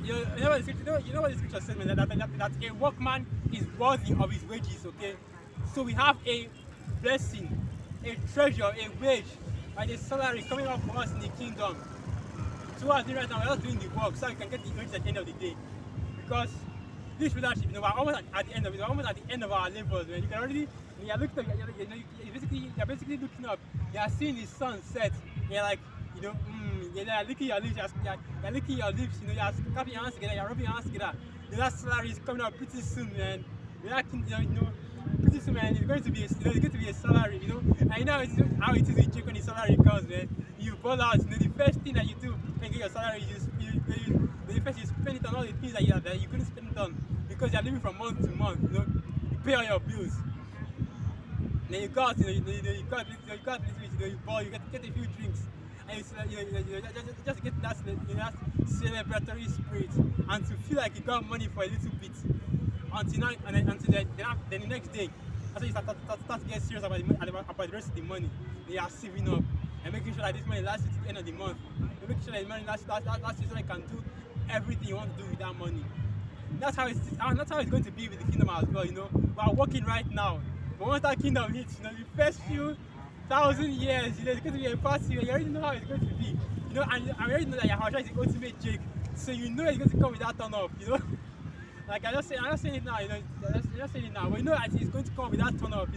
You know what the scripture says, man, that a workman is worthy of his wages, okay? So we have a blessing, a treasure, a wage, and a salary coming up for us in the kingdom. So what we're doing right now, we're just doing the work so we can get the wages at the end of the day. Because this leadership, we're almost at the end of it, we're almost at the end of our labors, man. You can already, when you're looking up, you're basically looking up, you're seeing the sun set, you're like, you're licking your lips, you're licking your lips, you're clapping your hands together, you're rubbing your hands together. That salary is coming up pretty soon, man. Pretty soon, man, it's going to be a salary, And you know how it is with you when the salary comes, man. You ball out, the first thing that you do when you get your salary, you spend it on all the things that you couldn't spend it on because you're living from month to month, You pay all your bills. Then you go out, you ball, you get a few drinks. And you just get that celebratory spirit and to feel like you got money for a little bit until the next day. After you start to get serious about the rest of the money, they are saving up and making sure that this money lasts you to the end of the month. And making sure that the money lasts you so you can do everything you want to do with that money. That's how it's going to be with the kingdom as well. We are working right now, but once that kingdom hits, the first few 1,000 years, it's going to be a party. You already know how it's going to be, and I already know that Yahweh is the ultimate Jake, so it's going to come with that turn up, Like I'm just saying it now, just saying it now. But you know that it's going to come with that turn up,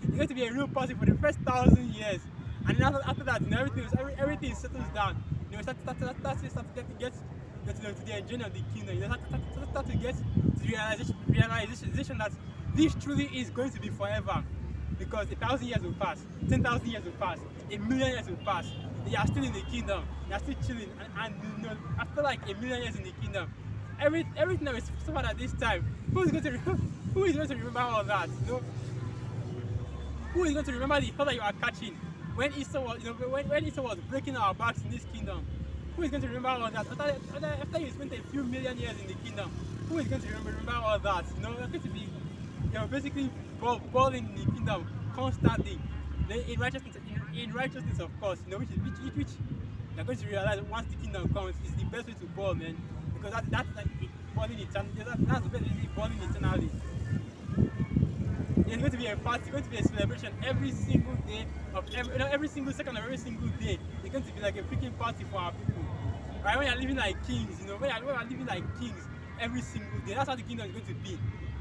It's going to be a real party for the first 1,000 years, and then after that, everything settles down. Start to to the enjoying of the kingdom. You start to get to the realization that this truly is going to be forever. Because 1,000 years will pass, 10,000 years will pass, 1,000,000 years will pass. They are still in the kingdom. They are still chilling. And after like 1,000,000 years in the kingdom, everything that is suffered at this time, who is going to remember all that? Who is going to remember the hell that you are catching when Easter was, when Easter was breaking our backs in this kingdom? Who is going to remember all that? After you spent a few million years in the kingdom, who is going to remember all that? You're going to be, basically balling in the kingdom constantly. In righteousness, of course, which you're going to realize once the kingdom comes is the best way to ball, man. Because that's like balling eternally. That's the best way to balling eternally. It's going to be a party, it's going to be a celebration every single day of every single second of every single day. It's going to be like a freaking party for our people. Right? When you're living like kings, when you're living like kings every single day, that's how the kingdom is going to be.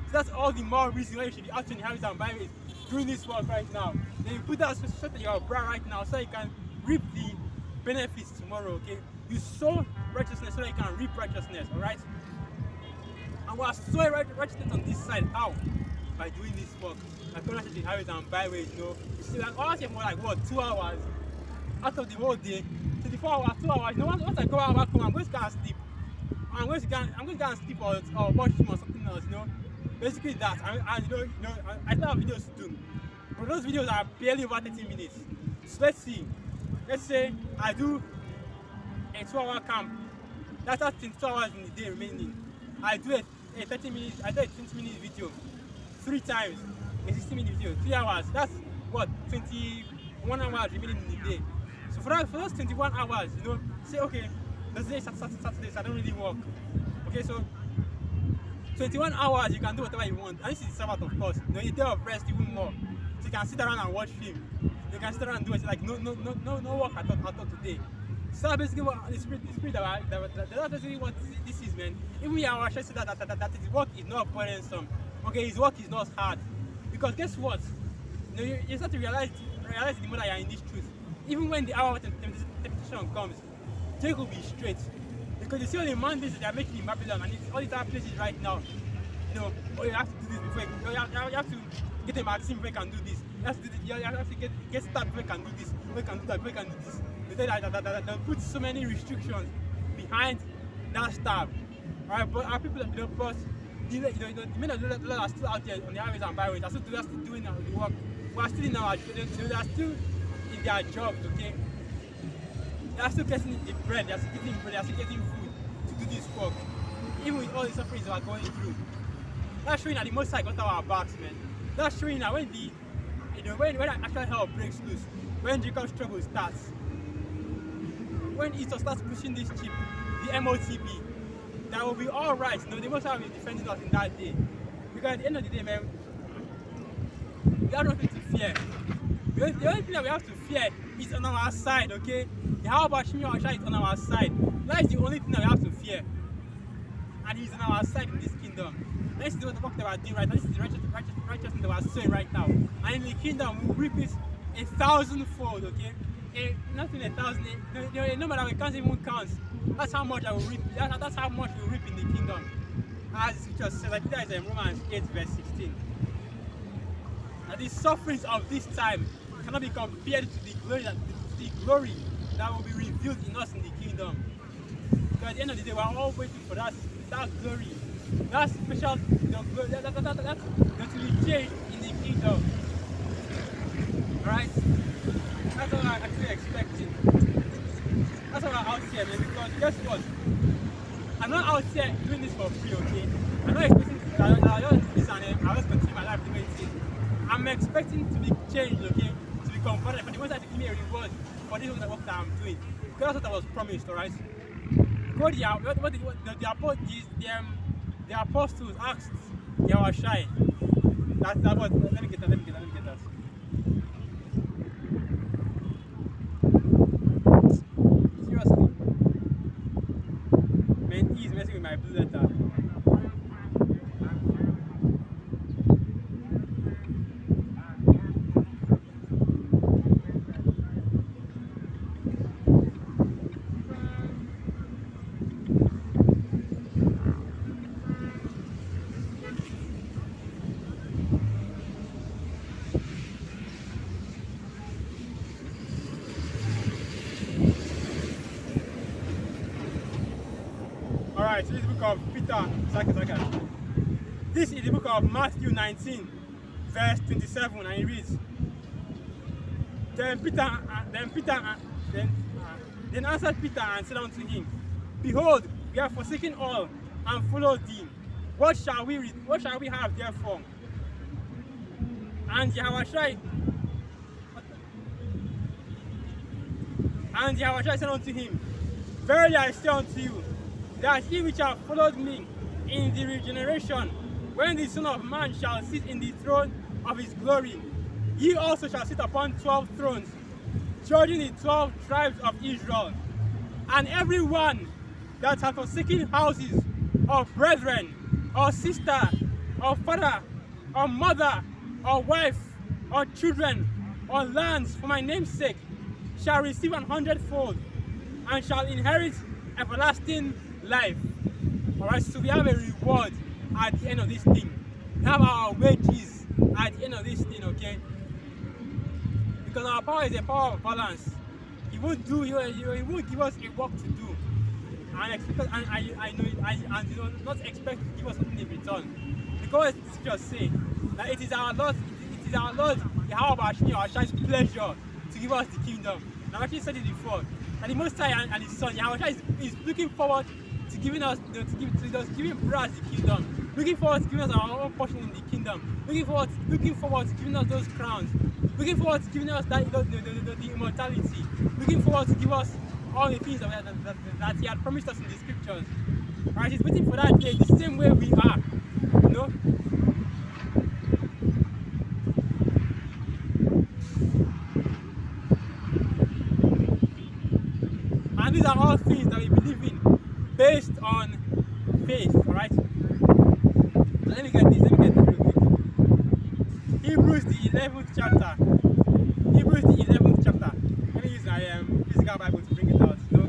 So that's all the more reason why you should be out in the and byways doing this work right now. Then you put that sweat in your brow right now so you can reap the benefits tomorrow, okay? You sow righteousness so that you can reap righteousness, alright? And we are sowing righteousness on this side. How? By doing this work. Like going to the highways and byways, You see, like, I say for like, 2 hours out of the whole day, 24 hours, 2 hours. Once I go out back home, I'm going to go and sleep. I'm going to go and sleep or watch film or something else, Basically that. I still have videos to do. But those videos are barely over 30 minutes. So let's see. Let's say I do a 2-hour camp. That's 22 hours in the day remaining. I do a 30 minutes, I do a 20-minute video. 3 times, a 60-minute video, 3 hours. That's what, 21 hours remaining in the day. So for those 21 hours, say okay, let's say Saturday, so I don't really work. Okay, so 21 hours you can do whatever you want. And this is Sabbath, of course. A day of rest even more. So you can sit around and watch film. You can sit around and do it like no work at all today. So that's basically what the spirit that's basically what this is, man. Even our church said that his work is not burdensome. Okay, his work is not hard. Because guess what? You start to realize the more that you are in this truth. Even when the hour of temptation comes, Jake will be straight. Because you see all the mandates that they are making in Babylon and all these other places right now. You have to do this before you have to get a vaccine before you can do this. You have to do this, you have to get started before you can do this, before you can do that, before you can do this. They say that they put so many restrictions behind that stuff. Alright, but our people, but the men of the Lord are still out there on the highways and byways. They are still doing the work. We are still in our, they are still in their jobs, okay? They are still getting the bread, they are still getting bread, they are still getting food to do this work. Even with all the sufferings they are going through. That's showing that the Most High got our backs, man. That's showing that when when actual hell breaks loose, when Jacob's struggle starts, when Esau starts pushing this chip, the MOTB, that will be alright. The Most High will be defending us in that day. Because at the end of the day, man, we have nothing to fear. The only thing that we have to fear is on our side, okay? How about Shimi Washa is on our side? That is the only thing that we have to fear. And he's on our side in this kingdom. Let's do the work that we are doing right now. This is the righteousness that we are sowing right now. And in the kingdom, we reap it 1,000-fold, okay? Nothing 1,000, a number that we can't even count. That's how much I will reap. That's how much we reap in the kingdom. As the scripture says, like that is in Romans 8, verse 16. And the sufferings of this time cannot be compared to the glory that will be revealed in us in the kingdom. Because at the end of the day, we are all waiting for that glory, that special glory that will be changed in the kingdom. Alright? That's what I'm actually expecting. That's what I'm out here, man. Because guess what? I'm not out here doing this for free, okay? I'm not expecting I'll just do this and I'll just continue my life the way it is. I'm expecting to be changed, okay? To be converted. For the ones that give me a reward for this work that I'm doing. Because that's what I was promised, alright? Because the apostles asked Yahushua. That was, let me get that. Seriously. Man, he's messing with my blue letter. Alright, so this is the book of Peter. This is the book of Matthew 19, verse 27, and it reads, Then answered Peter and said unto him, Behold, we have forsaken all and followed thee. What shall we have therefore? And Yahushua said unto him, Verily I say unto you, that ye which have followed me in the regeneration, when the Son of Man shall sit in the throne of his glory, ye also shall sit upon 12 thrones, judging the 12 tribes of Israel. And every one that hath forsaken houses, or brethren, or sister, or father, or mother, or wife, or children, or lands for my name's sake, shall receive 100-fold, and shall inherit everlasting life. Alright, so we have a reward at the end of this thing. We have our wages at the end of this thing, okay? Because our power is a power of balance. He won't give us a work to do. And not expect to give us something in return. Because the scriptures say that it is our Lord Yahweh's pleasure to give us the kingdom. And I've actually said it before, that the Most High and His Son Yahweh is looking forward to giving us, giving us the kingdom, looking forward to giving us our own portion in the kingdom, looking forward to giving us those crowns, looking forward to giving us that the immortality, looking forward to give us all the things that He had promised us in the scriptures. Right? He's waiting for that day, the same way we are, you know. And these are all things that we believe in based on faith, alright? So let me get this real quick. Hebrews the 11th chapter. Let me use my physical Bible to bring it out. You know?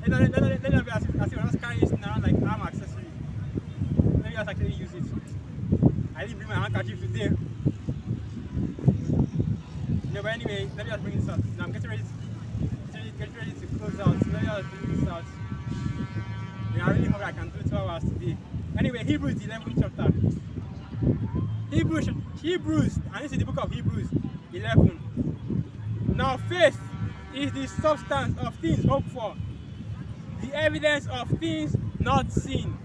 Let me be as if I'm just carrying this around like arm accessory. Let me just actually use it. I didn't bring my handkerchief today. No, but anyway, let me just bring this out. Now I'm getting ready to close out. So let me just bring this out. Yeah, I really hope I can do 2 hours today. Anyway, Hebrews the 11th chapter. Hebrews, and this is the book of Hebrews 11. Now faith is the substance of things hoped for, the evidence of things not seen.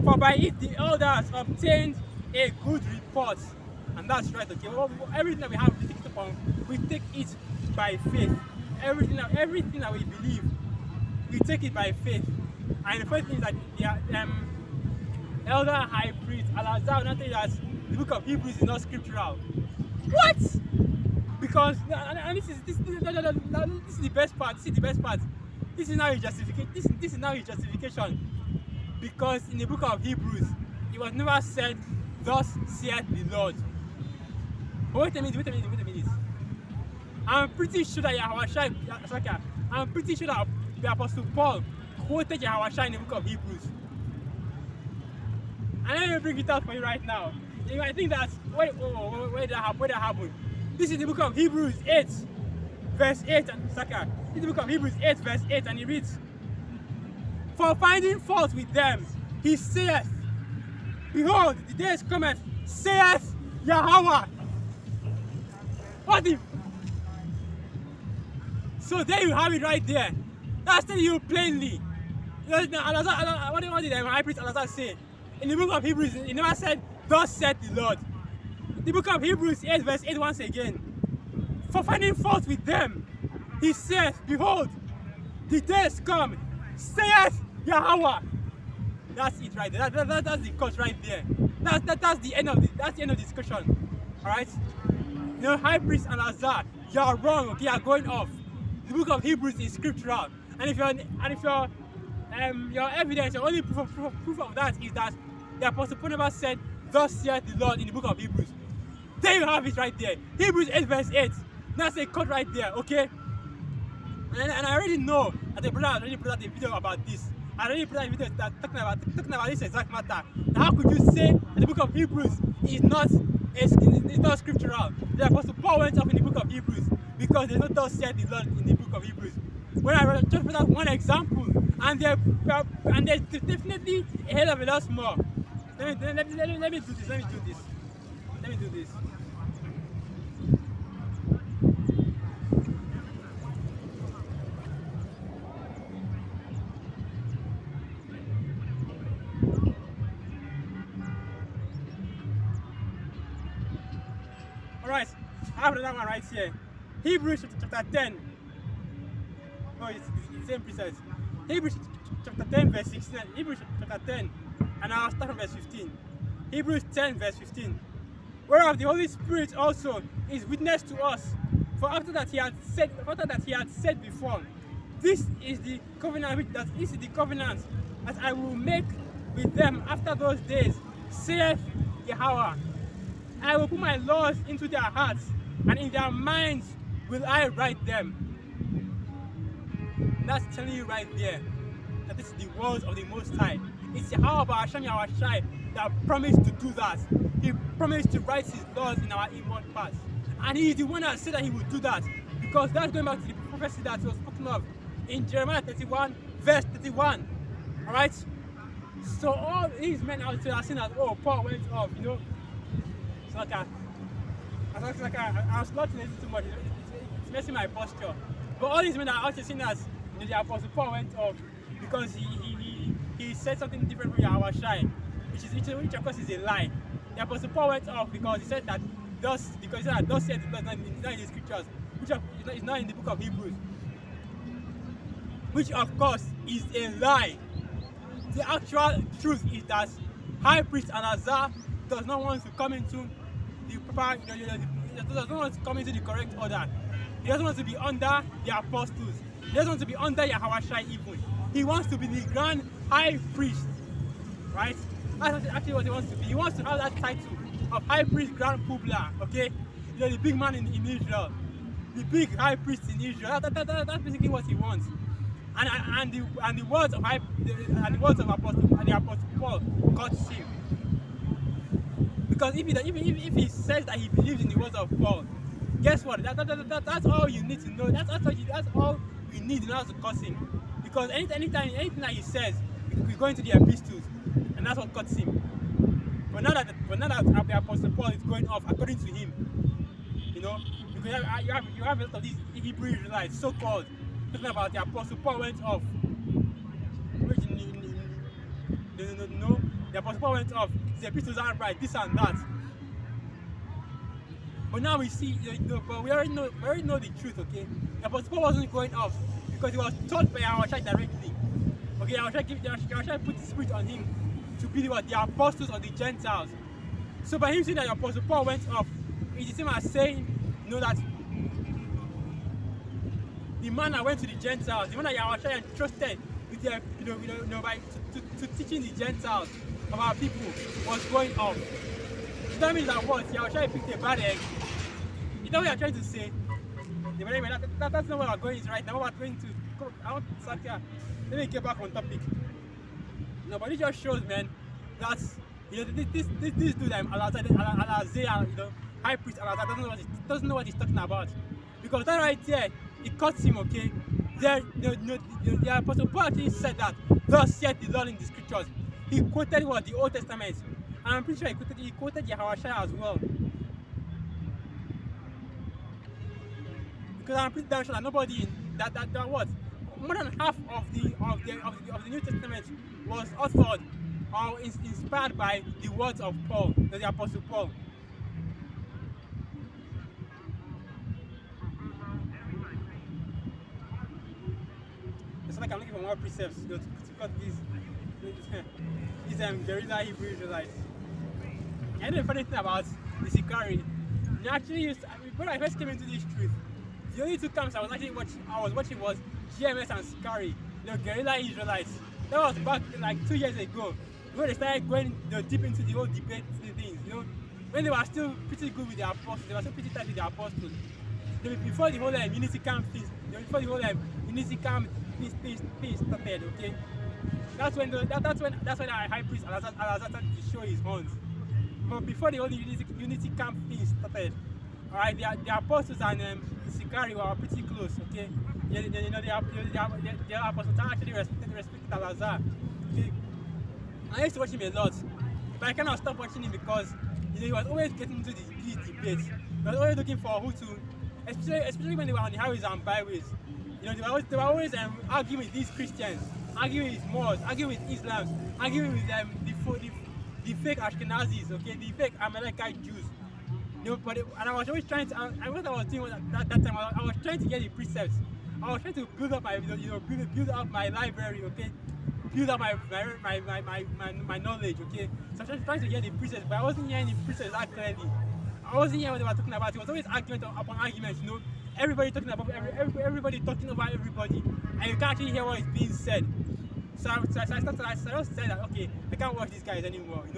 For by it the elders obtained a good report. And that's right, okay? Everything that we have to take it upon, we take it by faith. Everything that we believe, we take it by faith. And the first thing is that the elder high priest Alazar will tell you that the book of Hebrews is not scriptural. What? Because this is the best part. This is now his justification. This is now his justification. Because in the book of Hebrews, it was never said, "Thus saith the Lord." But wait a minute. I'm pretty sure that the Apostle Paul quoted Yahushua in the book of Hebrews. And let me bring it out for you right now. You might think that, where did that happen? This is the book of Hebrews 8, verse 8. This is the book of Hebrews 8, verse 8, and it reads, For finding fault with them, he saith, Behold, the days cometh, saith Yahweh. What if? So there you have it right there. That's telling you plainly. What did the high priest Alazar say? In the book of Hebrews, he never said, Thus saith the Lord. The book of Hebrews 8, verse 8 once again. For finding fault with them, he saith, Behold, the days come, saith Yahweh. That's it right there. That's the cut right there. That's the end of the discussion. Alright? You know, high priest and Alazar, you are wrong, okay, you are going off. The book of Hebrews is scriptural. And if your evidence, your only proof of that is that the Apostle Paul never said, Thus saith the Lord in the book of Hebrews. There you have it right there. Hebrews 8 verse 8. That's a cut right there, okay? And I already know that the brother already put out a video about this. I already put out a video that talking about this exact matter. Now, how could you say that the book of Hebrews is not scriptural? The Apostle Paul went off in the book of Hebrews because there's no thus saith the Lord in the book of Hebrews. When I just put out one example and there's definitely a hell of a lot more. Let me do this. Let me do this. Alright, I have another one right here. Hebrews chapter 10. Oh, it's the same precise. Hebrews chapter 10, verse 16. Hebrews chapter 10, and I'll start from verse 15. Hebrews 10, verse 15. Whereof the Holy Spirit also is witness to us. For after that he had said before, this is the covenant that I will make with them after those days, saith Yahweh. I will put my laws into their hearts, and in their minds will I write them. That's telling you right there that this is the words of the Most High. It's Yahweh Ba'Hashem Yahushai that promised to do that. He promised to write his laws in our inward parts. And he is the one that said that he would do that. Because that's going back to the prophecy that was spoken of in Jeremiah 31, verse 31. Alright? So all these men out there are saying that, oh, Paul went off, you know. It's like I'm slotting it too much. It's messing my posture. But all these men are out there saying that, you know, the Apostle Paul went off because he said something different from Yahushai, which of course is a lie. The Apostle Paul went off because he said that thus said the Lord, not in the scriptures, which is not in the book of Hebrews, which of course is a lie. The actual truth is that High Priest Eleazar does not want to come into the proper, does not want to come into the correct order. He doesn't want to be under the apostles. He doesn't want to be under Yahushai even. He wants to be the grand high priest, right? That's actually what he wants to be. He wants to have that title of high priest grand publa, okay? You know, the big man in Israel, the big high priest in Israel. That's basically what he wants. And the words of Apostle Paul cuts him. Because if he says that he believes in the words of Paul, guess what? That's all you need to know. That's all you need in order to curse him. Because anything that he says, we go into the epistles, and that's what cuts him. But now that the Apostle Paul is going off according to him, you know, because you have a lot of these Hebrew Israelites, so-called, talking about the Apostle Paul went off. No, the Apostle Paul went off. The epistles aren't right, this and that. But now we see, but we already know the truth, okay? The Apostle Paul wasn't going off because he was taught by our church directly. Okay, our church put the spirit on him to be the apostles of the Gentiles. So by him saying that the Apostle Paul went off, it's the same as saying, that the man that went to the Gentiles, the one that Yahushua entrusted with their, by to teaching the Gentiles about people was going off. So that means that what Yahushua picked a bad egg. You know what I'm trying to say? That's not where we're going right now. We're going to. I want to start here. Let me get back on topic. No, but it just shows, man, that this dude, Eleazar, high priest Eleazar doesn't know what he's talking about. Because that right there, it cuts him, okay? The Apostle Paul actually said that, thus saith the Lord in the scriptures. He quoted the Old Testament. And I'm pretty sure he quoted Yahushua as well. Because I'm pretty damn sure that nobody that what? More than half of the New Testament was authored or inspired by the words of Paul, the Apostle Paul. It's like I'm looking for more precepts to cut these guerrilla Hebrew Israelites. I know the funny thing about the Sikari. Actually, when I first came into this truth, the only two camps I was watching was GMS and Sikari, guerrilla Israelites. That was back like 2 years ago, when they started going deep into the whole debate things. When they were still pretty good with the apostles, they were still pretty tight with the apostles. Before the whole unity camp thing, before the whole unity camp thing started, okay. That's when our high priest Eleazar started to show his horns. But before the whole unity camp thing started, alright, the apostles and Sikari were pretty close, okay. the apostles actually respected Al-Azhar. I used to watch him a lot, but I kind of stopped watching him because he was always getting into these debates. He was always looking for who to, especially when they were on the highways and byways. They were always arguing with these Christians, arguing with Moors, arguing with Islam, arguing with the fake Ashkenazis, okay, the fake Amalekite Jews. And I was always trying to, what I was doing at that time, I was trying to get the precepts. I was trying to build up my, build up my library, okay, build up my knowledge, okay. So I was trying to get the precepts, but I wasn't hearing the precepts that clearly. I wasn't hearing what they were talking about. It was always argument upon arguments, everybody talking about everybody talking about everybody, and you can't actually hear what is being said. So I just said that, okay, I can't watch these guys anymore, I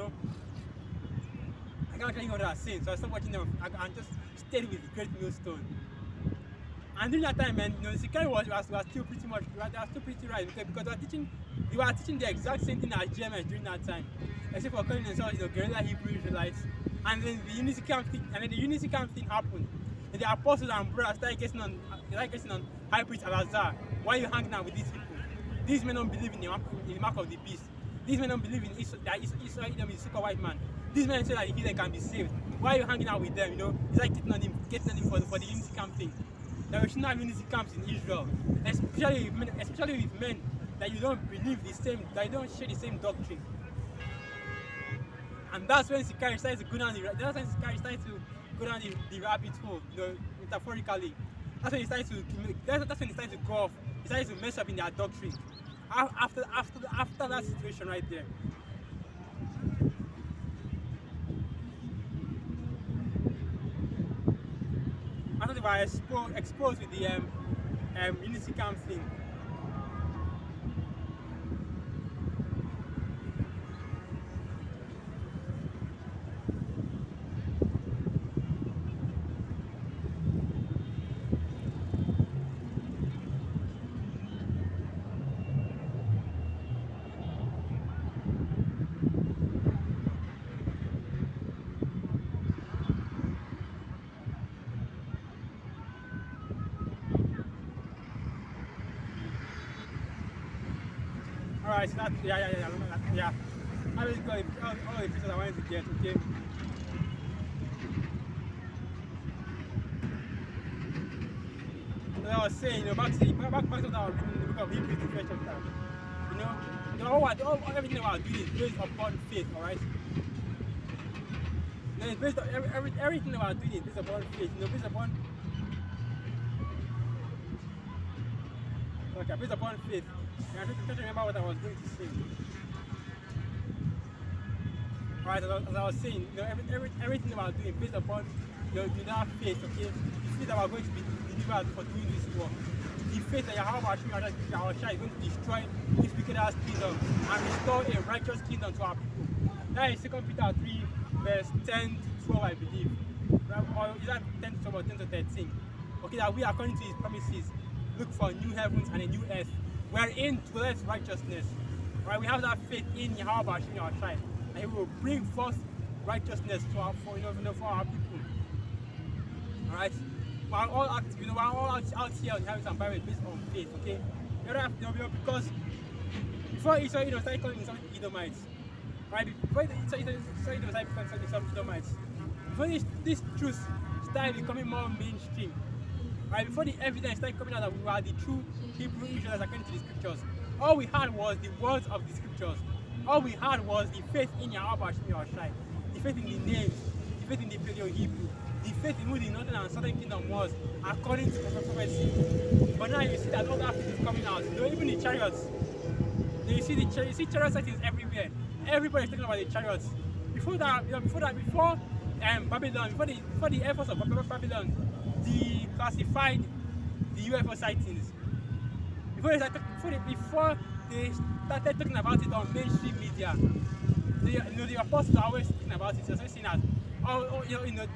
can't actually hear what they are saying. So I stopped watching them and just stayed with the Great Millstone. And during that time, man, the security was still pretty much, they were still pretty right, because they were teaching the exact same thing as GMS during that time, except for calling themselves, guerrilla Hebrew Israelites. And then the unity camp thing happened. And the apostles and brothers started getting on high priest Al-Azhar. Why are you hanging out with these people? These men don't believe in the mark of the beast. These men don't believe in that Israel is a super white man. These men say that the heathen can be saved. Why are you hanging out with them? It's like getting on him for the unity camp thing. That we shouldn't have unity camps in Israel, especially with men that you don't believe the same, that you don't share the same doctrine. And that's when Sikari started to go down the rabbit hole, metaphorically. That's when he started to go off. He started to mess up in their doctrine. After that situation right there. After they were exposed with the unity camp thing. Alright, so that, yeah. I basically all the pieces I wanted to get, okay? As I was saying, back to what I was reading in the book of Hebrews, the first chapter. Everything I was doing is based upon faith, alright? It's based on everything I was doing is based upon faith, based upon. Okay, based upon faith. I'm trying to remember what I was going to say. Alright, as I was saying, everything that I was doing based upon that faith, okay? The faith that we're going to be delivered for doing this work. The faith that Yahweh is going to destroy this wicked ass kingdom and restore a righteous kingdom to our people. That is 2 Peter 3, verse 10 to 12, I believe. Or is that 10 to 12 or 10 to 13? Okay, that we, according to his promises, look for new heavens and a new earth, wherein dwelleth righteousness. Right, we have that faith in Yahweh our tribe, and he will bring forth righteousness for our people. Alright? We're all out here on heavens and Bible based on faith, okay? Because before Israel started calling themselves Edomites, right? Before Israel started calling themselves Edomites, before this truth started becoming more mainstream, right? Before the evidence started coming out that we were the true Hebrew Israelites according to the scriptures, all we had was the words of the scriptures. All we had was the faith in Yahweh our tribe, the faith in the names, the faith in the Paleo-Hebrew, the faith in who the northern and southern kingdom was according to prophecy. But now you see that all that faith is coming out. Even the chariots. You see chariot sightings everywhere. Everybody is talking about the chariots. Before Babylon, before the Air Force of Babylon declassified the UFO sightings. Before they started talking about it on mainstream media, the apostles are always talking about it. So saying that,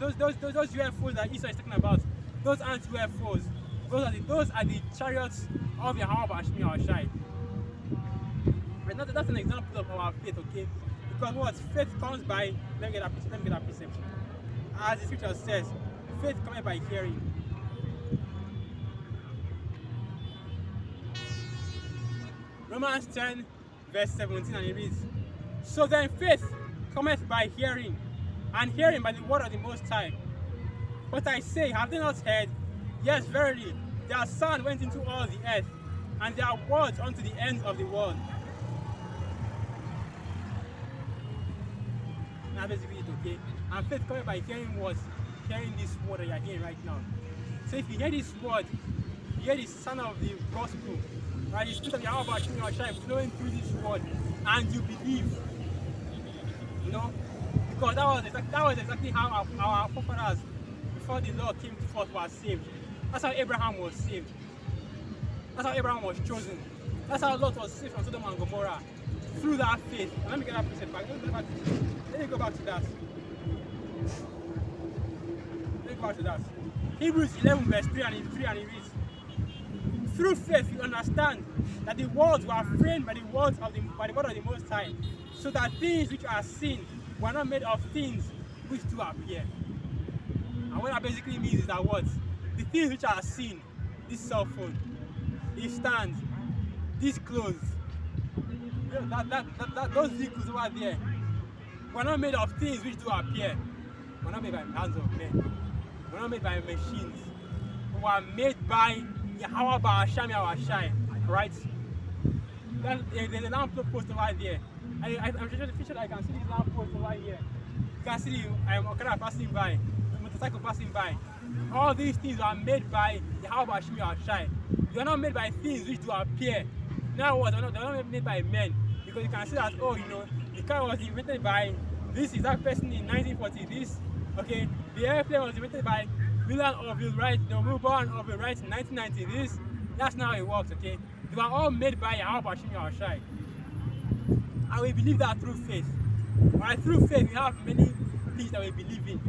those UFOs that Esau is talking about, those aren't UFOs. Those are the chariots of Yahweh Hashmi our Shai. That's an example of our faith, okay? Because what faith comes by, let me get that perception. As the scripture says, faith comes by hearing. Romans 10, verse 17, and it reads, So then faith cometh by hearing, and hearing by the word of the Most High. But I say, have they not heard? Yes, verily, their sound went into all the earth, and their words unto the ends of the world. Now basically it's okay. And faith coming by hearing words, hearing this word that you are hearing right now. So if you hear this word, you hear the sound of the gospel, right? The spirit of Yahweh Shai flowing through this word, and you believe. You know? Because that was exactly how our forefathers, before the Lord came forth, were saved. That's how Abraham was saved. That's how Abraham was chosen. That's how Lot was saved from Sodom and Gomorrah. Through that faith. And let me get that precept back. Let me go back to that. Let me go back to that. Hebrews 11 verse 3 and it reads, Through faith you understand that the worlds were framed by the word of the Most High, so that things which are seen were not made of things which do appear. And what that basically means is that what? The things which are seen, this cell phone, this stand, these clothes, those vehicles over there, were not made of things which do appear. Were not made by hands of men. Were not made by machines. Were made by Yahweh Ba'asham Yahweh, right? There's a lamp post over there. I'm sure the picture I can see this lamp post over here. You can see the Okada passing by, the motorcycle passing by. All these things are made by Yahweh Ba'asham Yahweh. They are not made by things which do appear. Now what? They're not made by men. Because you can see that, oh, you know, the car was invented by this exact person in 1940. This, okay, the airplane was invented by William Orville Wright, the Wilbur Orville Wright in 1990. This, that's not how it works, okay? They were all made by Yahweh Ba'asham Yahweh. And we believe that through faith. Right? Through faith, we have many things that we believe in.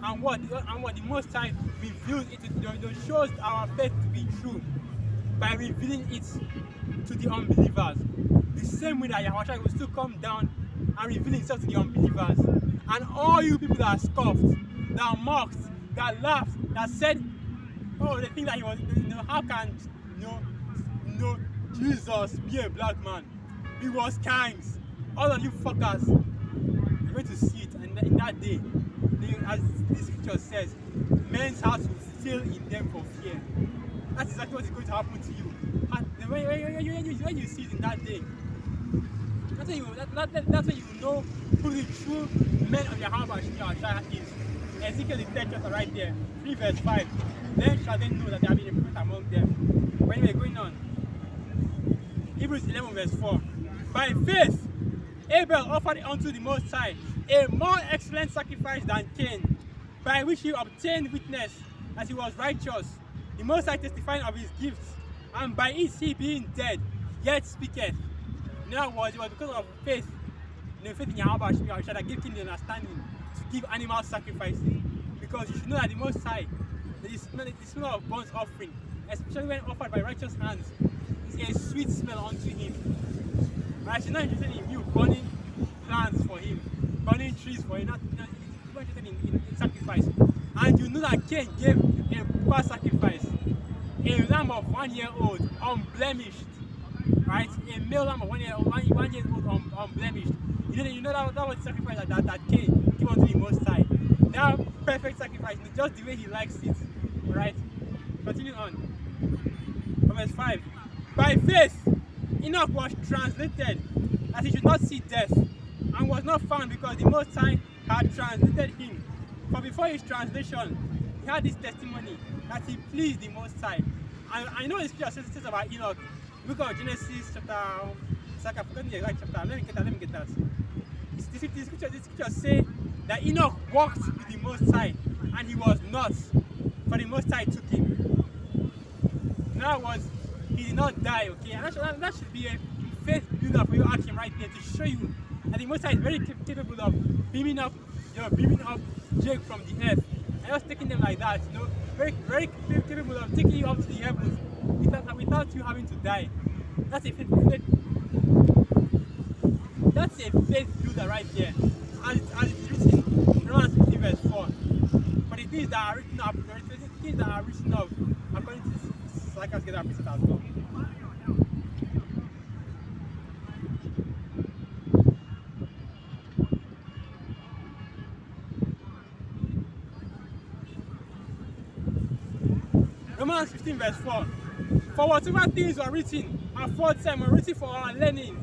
And what the Most High reveals it shows our faith to be true by revealing it to the unbelievers. The same way that Yahweh will still come down and reveal himself to the unbelievers. And all you people that scoffed, that mocked, that laughed, that said, oh, they think that he was, you know, how can, Jesus be a black man? He was kings. All of you fuckers, you're going to see it. And in that day, as the scripture says, men's hearts will fill in them for fear. That's exactly what is going to happen to you. And when you see it in that day, that's when you know who the true men of Yahweh Ba'asham is. Ezekiel the 3rd chapter right there, 3 verse 5. Then shall they know that there have been a prophet among them. When we're going on, Hebrews 11 verse 4. By faith, Abel offered unto the Most High a more excellent sacrifice than Cain, by which he obtained witness that he was righteous, the Most High testifying of his gifts, and by it he being dead, yet speaketh. In other words, it was because of faith, faith in Yahweh Ba'asham Yahweh that gave him the understanding to give animal sacrifices. Because you should know that the Most High, the smell of burnt offering, especially when offered by righteous hands, is a sweet smell unto him. Right? She's not interested in you burning plants for him, burning trees for him, she's not interested in sacrifice. And you know that Cain gave a poor sacrifice, a lamb of 1 year old, unblemished. Right? A male lamb of 1 year old, unblemished. You know that was the sacrifice that Cain gave unto the Most High. That perfect sacrifice, just the way he likes it. Right? Continue on. Verse 5. By faith, Enoch was translated that he should not see death, and was not found because the Most High had translated him. For before his translation, he had this testimony that he pleased the Most High. And I know the scripture says about Enoch. Look at Genesis chapter, it's like I've forgotten the exact chapter. Let me get that. The scripture say that Enoch walked with the Most High, and he was not, for the Most High took him. In other words, he did not die, okay? And that should be a faith builder for your action right there, to show you that the Most High is very capable of beaming up Jake from the earth, and just taking them like that, very, very capable of taking you up to the heavens without you having to die. That's a faith builder right there. As it's written in Romans 15 verse 4. For the things that are written up, according to Psychos get our precept as well. Romans 15 verse 4. For whatever things were written aforetime were written for our learning,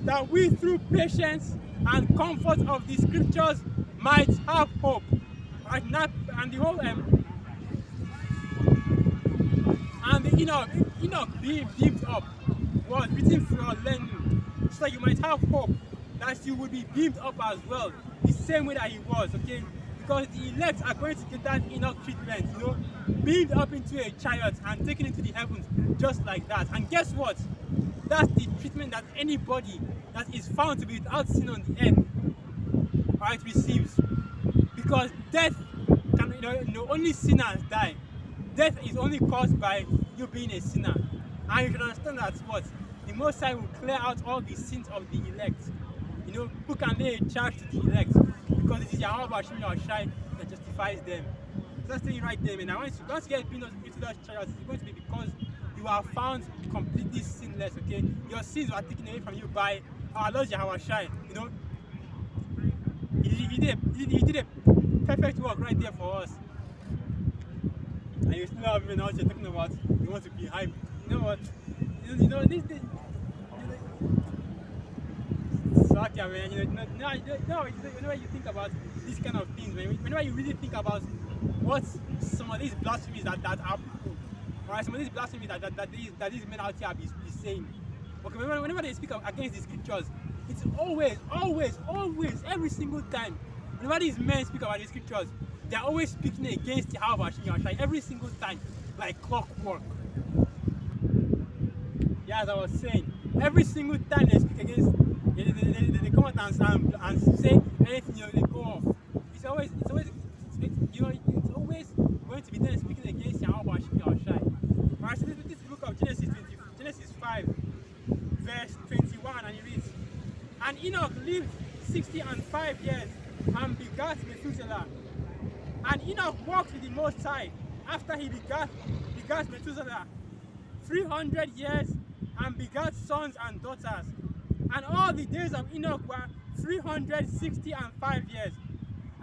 that we through patience and comfort of the scriptures might have hope. Right now, and the whole and the Enoch being beamed up was written for our learning, so that you might have hope that you will be beamed up as well, the same way that he was, okay? Because the elect are going to get that Enoch treatment, beamed up into a chariot and taken into the heavens just like that. And guess what? That's the treatment that anybody that is found to be without sin on the earth, right, receives. Because death can, only sinners die. Death is only caused by you being a sinner. And you should understand that what? The Most High will clear out all the sins of the elect. Who can lay a charge to the elect? Because it is Yahweh Bashim Yahshai that justifies them. So that's the right there, man. Once you get into those chariots, it's going to be because you are found completely sinless, okay? Your sins were taken away from you by our Lord Yahweh Shai. He did a perfect work right there for us. And you still have men out here talking about you want to be hype. You know what? This thing. Man, whenever you think about these kind of things, whenever you really think about what some of these blasphemies that are people, right? Some of these blasphemies that these men out here be saying. Okay, whenever they speak against the scriptures, it's always, every single time. Whenever these men speak about the scriptures, they're always speaking against the Yahweh Shai every single time, like clockwork. Yeah, as I was saying, every single time they speak against, they come out and say anything, they go off. It's always going to be them speaking against Yahweh Shai. Right, so this is the book of Genesis 5, verse 21, and it reads, and Enoch lived 65 years and begat Methuselah. And Enoch walked with the Most High after he begat Methuselah 300 years and begat sons and daughters. And all the days of Enoch were 365 years.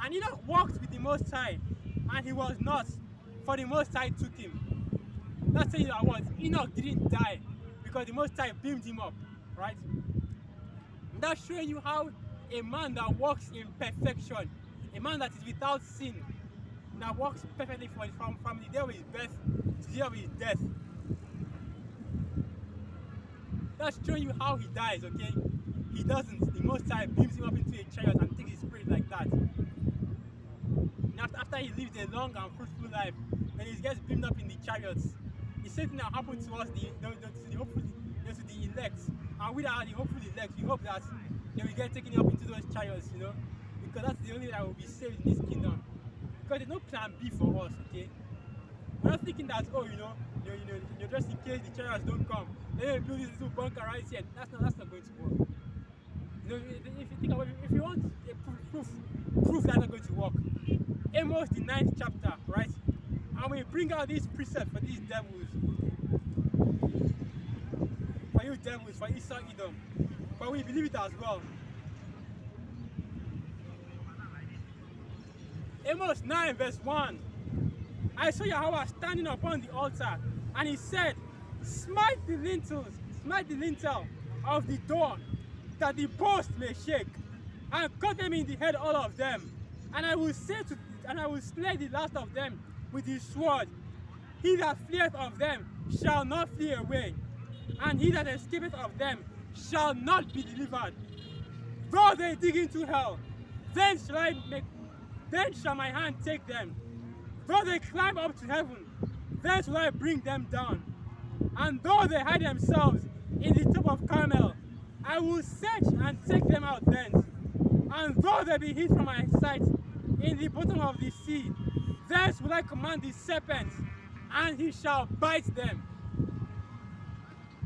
And Enoch walked with the Most High, and he was not, for the Most High took him. That's saying that what? Enoch didn't die because the Most High beamed him up, right? And that's showing you how a man that walks in perfection, a man that is without sin, that walks perfectly from the day of his birth to the day of his death. That's showing you how he dies, okay? He doesn't. The Most High beams him up into a chariot and takes his spirit like that. And after he lives a long and fruitful life, then he gets beamed up in the chariots. The same thing that happened to us, to the elect. And we that are the hopeful elect, we hope that we get taken up into those chariots, because that's the only way that will be saved in this kingdom. Because there's no plan B for us, okay? We're not thinking that, just in case the chariots don't come, then we build this little bunker right here. That's not going to work. If you think about it, if you want a proof that's not going to work, Amos the 9th chapter, right? And we bring out these precepts for these devils. For you devils, for Esau Edom. But we believe it as well. Amos 9 verse 1. I saw Yahweh standing upon the altar, and he said, smite the lintel of the door, that the post may shake, and cut them in the head all of them. And I will slay the last of them with the sword. He that fleeth of them shall not flee away, and he that escapeth of them shall not be delivered. Though they dig into hell, then shall my hand take them. Though they climb up to heaven, then shall I bring them down. And though they hide themselves in the top of Carmel, I will search and take them out thence. And though they be hid from my sight in the bottom of the sea, thence will I command the serpent, and he shall bite them.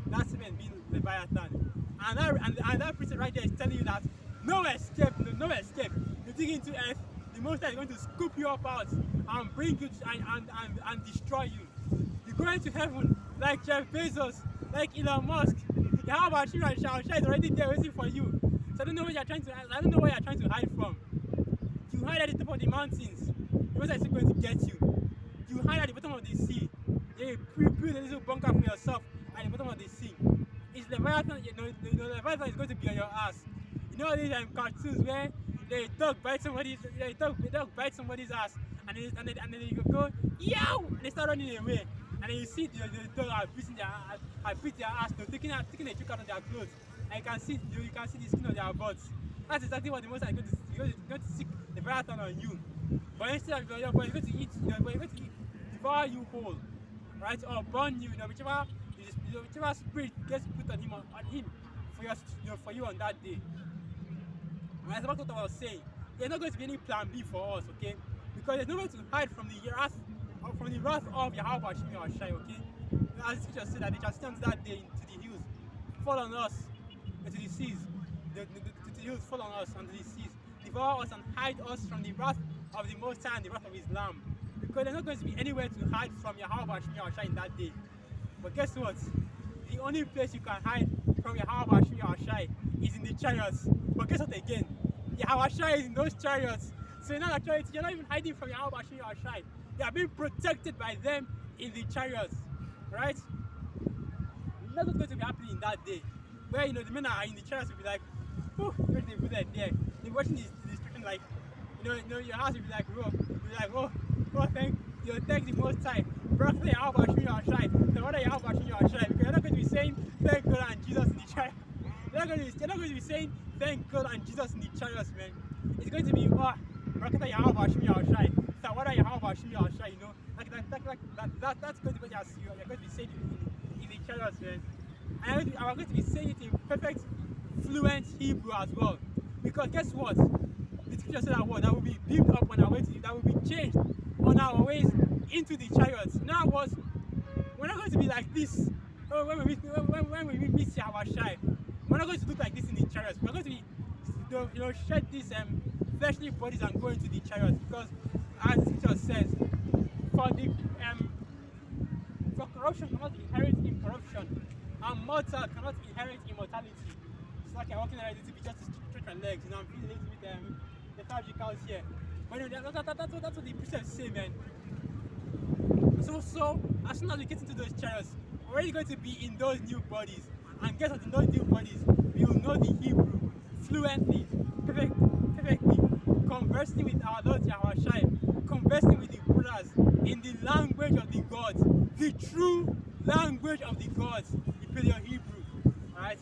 That's even being Leviathan. And that precept right there is telling you that no escape. You dig into earth, the Most High is going to scoop you up out and bring you and destroy you. You go into heaven like Jeff Bezos, like Elon Musk. How about you? Shai is already there waiting for you. So I don't know where you're trying to hide from. You hide at the top of the mountains. The Most High is going to get you. You hide at the bottom of the sea. They build a little bunker for yourself at the bottom of the sea. It's Leviathan, Leviathan is going to be on your ass. You know these cartoons where the dog bites somebody's ass, and then they go, yow, and they start running away. And then you see the dog are beating their ass, taking a trick out of their clothes. And you can see the skin of their butts. That's exactly what the most are going to seek the Leviathan on you. But instead of your body, you're going to devour you whole, right? Or burn you, whichever spirit gets put on him for you on that day. Right? That's what I was saying. There's not going to be any plan B for us, okay? Because there's no way to hide from the wrath of Yahweh Shimi or Shai, okay? As the scripture said that they shall stand that day into the hills, fall on us, into the seas, the hills fall on us, onto the seas, devour us and hide us from the wrath of the Most High and the wrath of His Lamb. Because there's not going to be anywhere to hide from Yahweh Shimi or Shai in that day. But guess what? The only place you can hide from Yahweh Shimi or Shai is in the chariots. But guess what again? Yahweh Shai is in those chariots. So in actuality, you're not even hiding from Yahweh Shimi or Shai. You are being protected by them in the chariots. Right? That's what's going to be happening in that day. Where the men are in the chariots will be like, oh, where's the bullet there? They're watching the destruction like, your house will be like, thank the Most High. Brother Yahweh Shimi or Shai. The other Yahweh Shimi or Shai. Because you're not going to be saying, thank God and Jesus in the chariot. You're not going to be saying, thank God and Jesus in the chariots, man. It's going to be, Brother Yahweh Shimi or Shai. So what are Yahweh Shimi or Shai, that's going to be what you're going to be saying in the chariots, man. And I'm going to be saying it in perfect, fluent Hebrew as well. Because guess what? The scripture said that will be built up on our way to you, that will be changed on our ways into the chariots. Now we're not going to be like this. When we meet our Shai, we're not going to look like this in the chariots. We're going to be shed these fleshly bodies and go into the chariots, because as the scripture says, for corruption cannot inherit incorruption, and mortal cannot inherit immortality. It's like I'm walking around to be just to stretch my legs, I'm feeling a little bit lethargical here. But that's what the precepts say, man. So as soon as we get into those chariots, we're already going to be in those new bodies. And guess what? In those new bodies, we will know the Hebrew fluently, perfectly, conversing with our Lord Yahweh Shai, conversing with the brothers in the language of the gods, the true language of the gods, the Paleo Hebrew, right?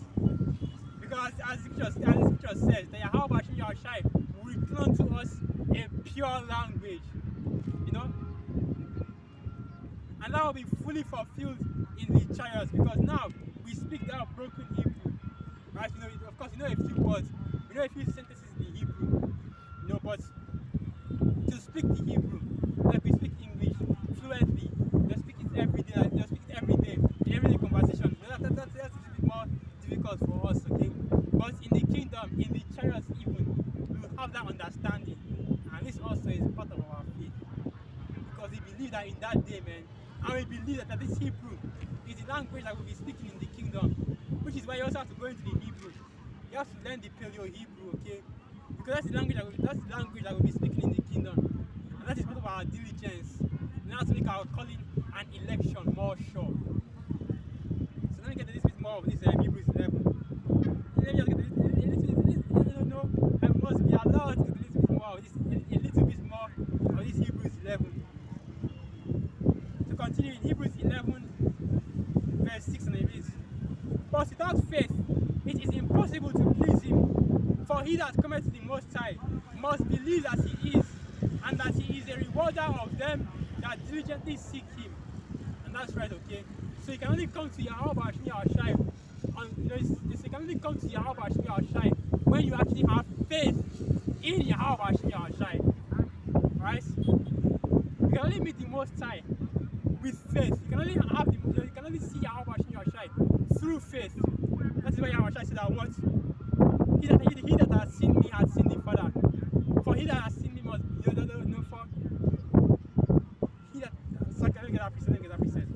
Because as the scripture says, that Yahweh Shai will return to us a pure language, and that will be fully fulfilled in the chariots, because now we speak that broken Hebrew, right? Of course, a few words, we know a few sentences in the Hebrew, but to speak the Hebrew, like we speak English fluently, speak it every day, in everyday conversation. That's a little bit more difficult for us, okay? But in the kingdom, in the chariots even, we will have that understanding, and this also is part of our faith, because we believe that in that day, man, and we believe that this Hebrew is the language that we'll be speaking in the kingdom, which is why you also have to go into the Hebrew. You have to learn the Paleo Hebrew, okay? Because that's the language that we'll be speaking in the kingdom. And that is part of our diligence. And that's to make our calling and election more sure. So let me get a little bit more of this Hebrews 11. Let me just get I must be allowed to get a little bit more of this, of this Hebrews 11. To continue in Hebrews 11, verse 6, and it reads, but without faith it is impossible to please him. For he that cometh to the Most High must believe that he is, and that he is a rewarder of them that diligently seek him. And that's right, okay? So you can only come to Yahweh Shai Shai, you can only come to Yahweh Shai when you actually have faith in Yahweh Shai. Right? You can only meet the Most High with faith. You can only see Yahweh Shai through faith. That is why Yahweh Shai said that what? He that has seen me has seen the Father. For he that has seen me must no for he that let me get that preset.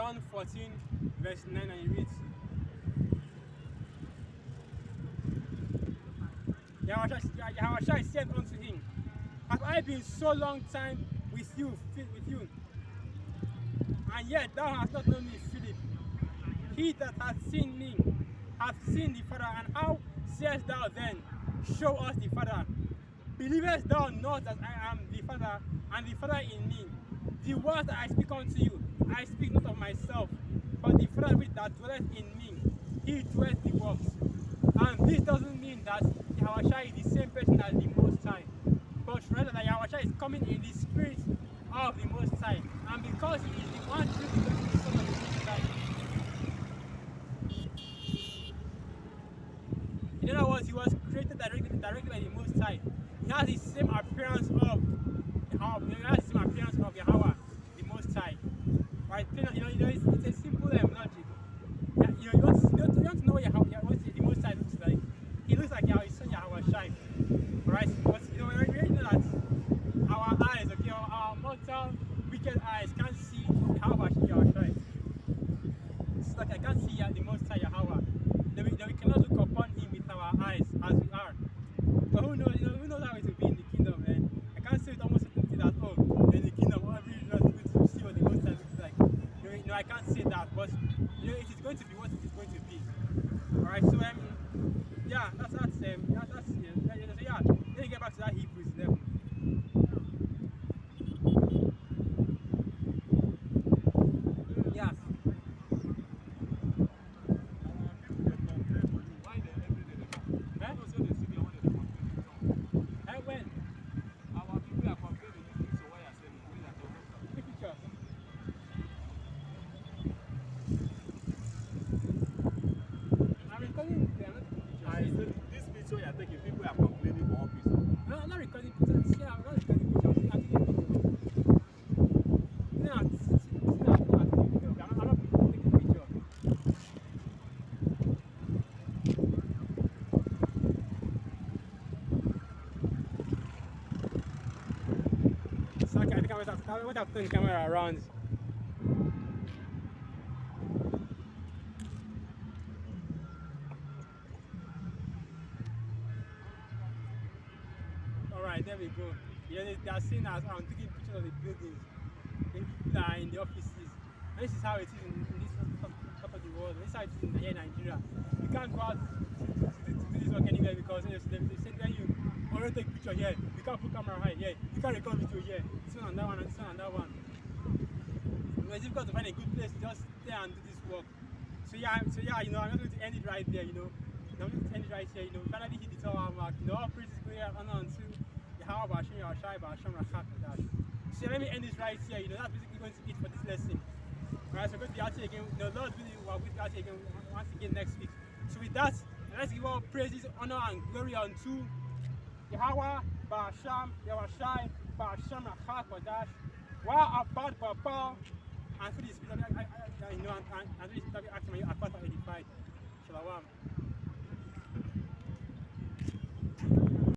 John 14, verse 9, and it reads, Yahushua said unto him, have I been so long time with you, and yet thou hast not known me, Philip? He that hath seen me hath seen the Father, and how sayest thou then, show us the Father? Believest thou not that I am the Father, and the Father in me? The words that I speak unto you, I speak not of myself, but the Father which that dwelleth in me, he doeth the works. And this doesn't mean that Yahushua is the same person as the Most High, but rather that Yahushua is coming in the spirit of the Most High. And because he is the one true begotten Son of the Most High, in other words, he was created directly by the Most High. He has the same appearance of Yahweh, the Most High. Right? It's a simple logic. You want to know what the Most High looks like. He looks like his son Yahushua. Right? But we already know that our eyes, okay, our mortal, wicked eyes can't see Yahushua. It's like I can't see the Most High Yahweh. We cannot look upon him with our eyes as we are. But who knows? Who knows how it will be in the kingdom, man? I can't say it almost certainty that in the kingdom every religion is going to see what the Most High looks like. I can't say that, but it is going to be what it is going to be. Alright, so yeah, that's yeah. Let me get back to that Hebrews 11. Yeah. When? Our people are complaining, so why are saying Take picture. I'm recording. I said, this picture you are taking, people are complaining for office. No, I'm not recording pictures. Yeah, I'm not recording pictures. I'm taking pictures. No, I'm not taking picture. So okay, I want to turn the camera around. Alright, there we go. They are seeing as I'm taking pictures of the buildings that are in the offices. And this is how it is in this part of the world. This is how it is here in Nigeria. You can't go out to do this work anywhere because they said when you already take picture here, you can't put camera high here, you can't record video here, this one and that one and this one and that one. It's difficult to find a good place to just stay and do this work. So yeah, I'm just going to end it right there, I'm going to end it right here, finally hit the tower mark, all praises go here, honor unto Yahweh, Hashem, Yahushua, Hashem, Rachak. So let me end this right here, that's basically going to be it for this lesson. Alright, so we're going to be out here again, Lord willing, we're going to be out here again once again next week. So with that, let's give all praises, honor and glory unto Yahweh, Hashem, Yahushua, Hashem, Rachak, Wa Abad Papa, and for this, I'm really asking